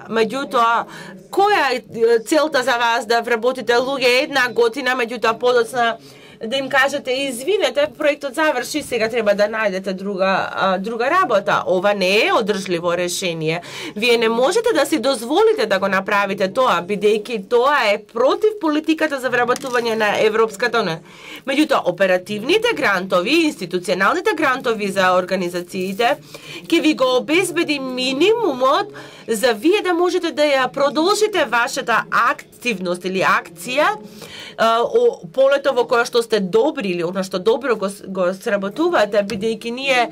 Меѓутоа, која е целта за вас да вработите луѓе една година, меѓутоа подоцна да им кажете, извинете, проектот заврши, сега треба да најдете друга работа. Ова не е одржливо решение. Вие не можете да си дозволите да го направите тоа, бидејќи тоа е против политиката за вработување на Европската унија. Меѓутоа, оперативните грантови, институционалните грантови за организациите, ќе ви го обезбеди минимумот за вие да можете да ја продолжите вашата активност или акција, полето во кое што сте добри или оно што добро го сработувате, бидејќи ние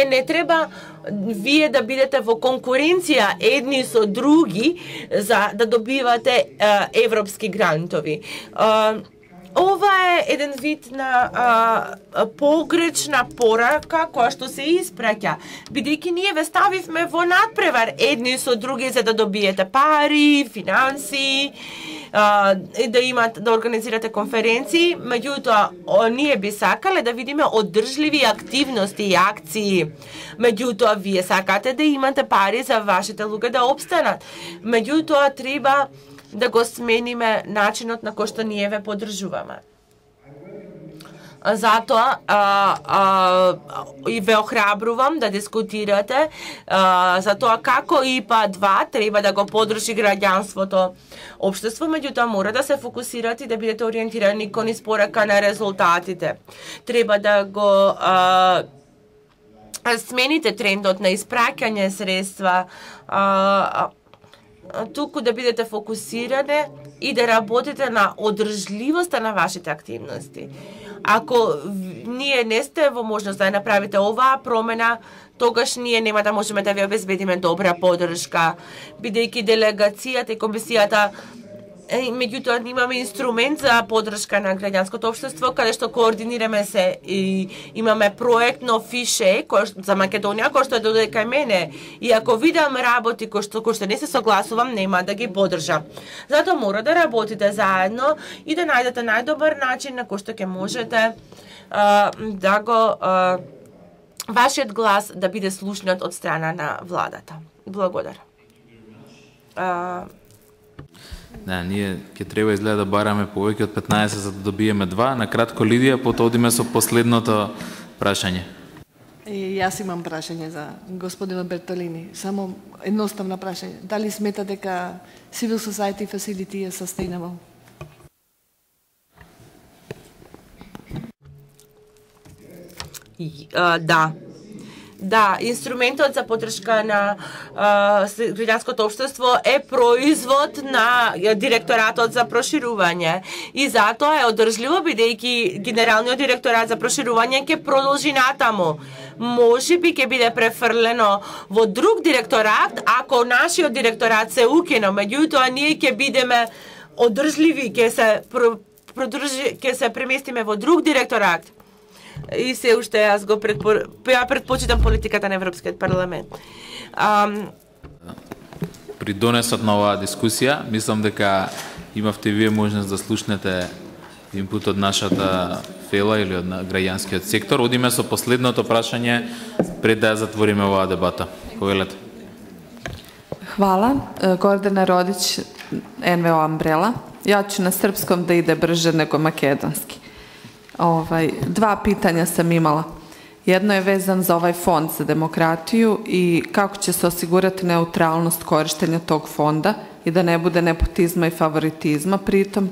не треба вие да бидете во конкуренција едни со други за да добивате европски грантови. Ова е еден вид на погречна порака која што се испраќа, бидејќи ние ве ставивме во надпревар едни со други за да добиете пари, финанси, да организирате конференции, меѓутоа ние би сакале да видиме одржливи активности и акции. Меѓутоа вие сакате да имате пари за вашите луѓе да опстанат. Меѓутоа треба да го смениме начинот на кој што ние ве поддржуваме. Затоа и ве охрабрувам да дискутирате за тоа како ИПА 2 треба да го поддржи граѓанството општество, меѓутоа мора да се фокусирате и да бидете ориентирани кон испорака на резултатите. Треба да го смените трендот на испраќање средства, туку да бидете фокусирани и да работите на одржливоста на вашите активности. Ако ние не сте во можност да направите оваа промена, тогаш ние нема да можеме да ви обезбедиме добра поддршка, бидејќи делегацијата и комисијата меѓутоа имаме инструмент за поддршка на граѓанското општество, каде што координираме се и имаме проектно фише за Македонија, кој што е додека мене. И ако видам работи кои што не се согласувам, нема да ги поддржам. Затоа мора да работите заедно и да најдете најдобар начин на кој што ќе можете да го вашиот глас да биде слушнат од страна на владата. Благодарам. Да, ние ќе треба изгледа да бараме повеќе од 15 за да добиеме 2. На кратко, Лидија, потоа одиме со последното прашање. И јас имам прашање за господинот Бертолини. Само едноставно прашање. Дали смета дека Civil Society Facility е sustainable? Да. Да, инструментот за поддршка на граѓанското општество е производ на директоратот за проширување и затоа е одржливо бидејќи генералниот директорат за проширување ќе продолжи натаму. Можеби ќе биде префрлено во друг директорат ако нашиот директорат се укине, меѓутоа ние ќе бидеме одржливи, ќе се преместиме во друг директорат. И се уште јас го предпочитам политиката на Европскиот парламент. При донесот на оваа дискусија, мислам дека имавте вие можност да слушнете инпут од нашата фела или од граѓанскиот сектор. Одиме со последното прашање пред да ја затвориме оваа дебата. Повелете. Hvala. Gordana Rodić, NVO Umbrella. Ja ću na srpskom da ide brže nego makedonski. Dva pitanja sam imala. Jedno je vezan za ovaj fond za demokratiju i kako će se osigurati neutralnost korištenja tog fonda i da ne bude nepotizma i favoritizma pritom.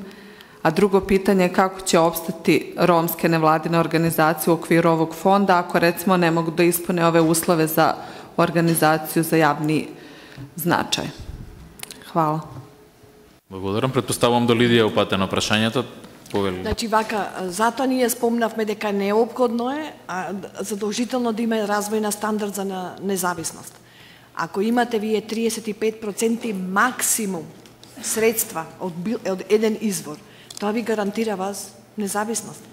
A drugo pitanje je kako će opstati romske nevladine organizacije u okviru ovog fonda ako recimo ne mogu da ispune ove uslove za organizaciju za javni značaj. Hvala. Благодарам. Предпоставувам да Лидија упатено прашањето. Повели. Значи вака, затоа ние спомнавме дека неопходно е задолжително да има развојна стандард за независност. Ако имате вие 35% максимум средства од еден извор, тоа ви гарантира вас независност.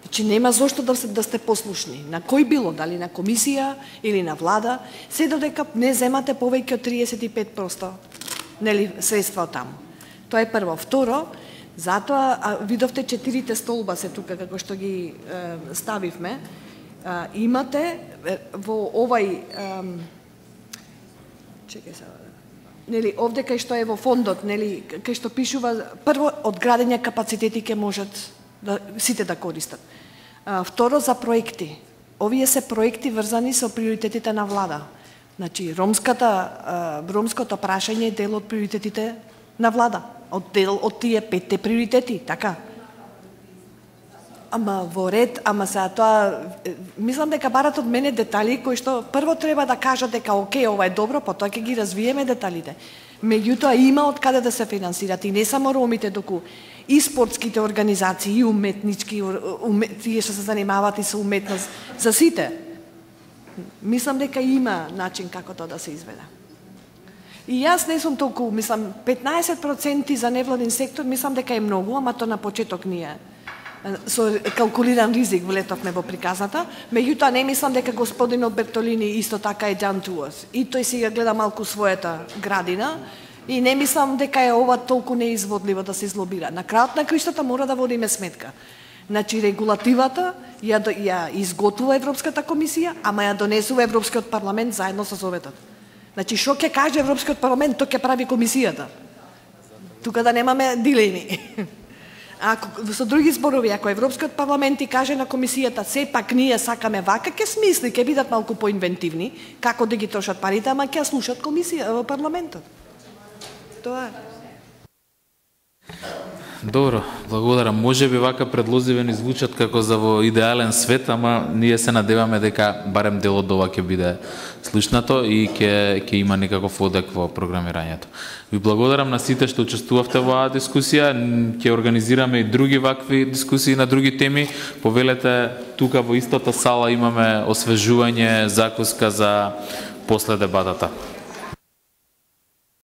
Значи нема зошто да сте послушни. На кој било, дали на комисија или на влада, се додека не земате повеќе од 35% средства од таму. Тоа е прво. Второ, затоа видовте 4 столба се тука како што ги ставивме. Имате во овај чекај се. Нели овде кај што е во фондот, нели кај што пишува прво одградени капацитети ќе можат сите да користат. Второ за проекти. Овие се проекти врзани со приоритетите на влада. Значи ромското прашање е дел од приоритетите на влада. Од тие 5 приоритети, така. Ама во ред, сега тоа, мислам дека барат од мене детали кои што прво треба да кажат дека окей, ова е добро, потоа ќе ги развиеме деталите. Меѓутоа има од каде да се финансират и не само ромите, доку и спортските организации, и уметнички, тие што се занимаваат и со уметност, за сите. Мислам дека има начин како тоа да се изведе. И јас не сум толку, мислам, 15% за невладин сектор, мислам дека е многу, ама тоа на почеток ние со калкулиран ризик влетовме во приказната, меѓутоа не мислам дека господинот Бертолини исто така е down to us. И тој си ја гледа малку својата градина и не мислам дека е ова толку неизводливо да се излобира. На крајот на криштата мора да водиме сметка. Значи регулативата ја изготвува Европската комисија, ама ја донесува Европскиот парламент заедно со Советот. Значи, што ќе каже Европскиот парламент, тоа ќе прави комисијата. Тука да немаме дилеми. Ако со други зборови, ако Европскиот парламент ти каже на комисијата, сепак ние сакаме вака, ќе смисли, ќе бидат малку поинвентивни, како да ги трошат парите, ама ќе слушат комисија, парламентот. Тоа е. Добро, благодарам. Може би вака предлозиве ни звучат како за во идеален свет, ама ние се надеваме дека барем дел од ова ќе биде слушнато и ќе има некаков одек во програмирањето. Ви благодарам на сите што учествувавте во оваа дискусија. Ќе организираме и други вакви дискусии на други теми. Повелете, тука во истата сала имаме освежување, закуска за после дебатата.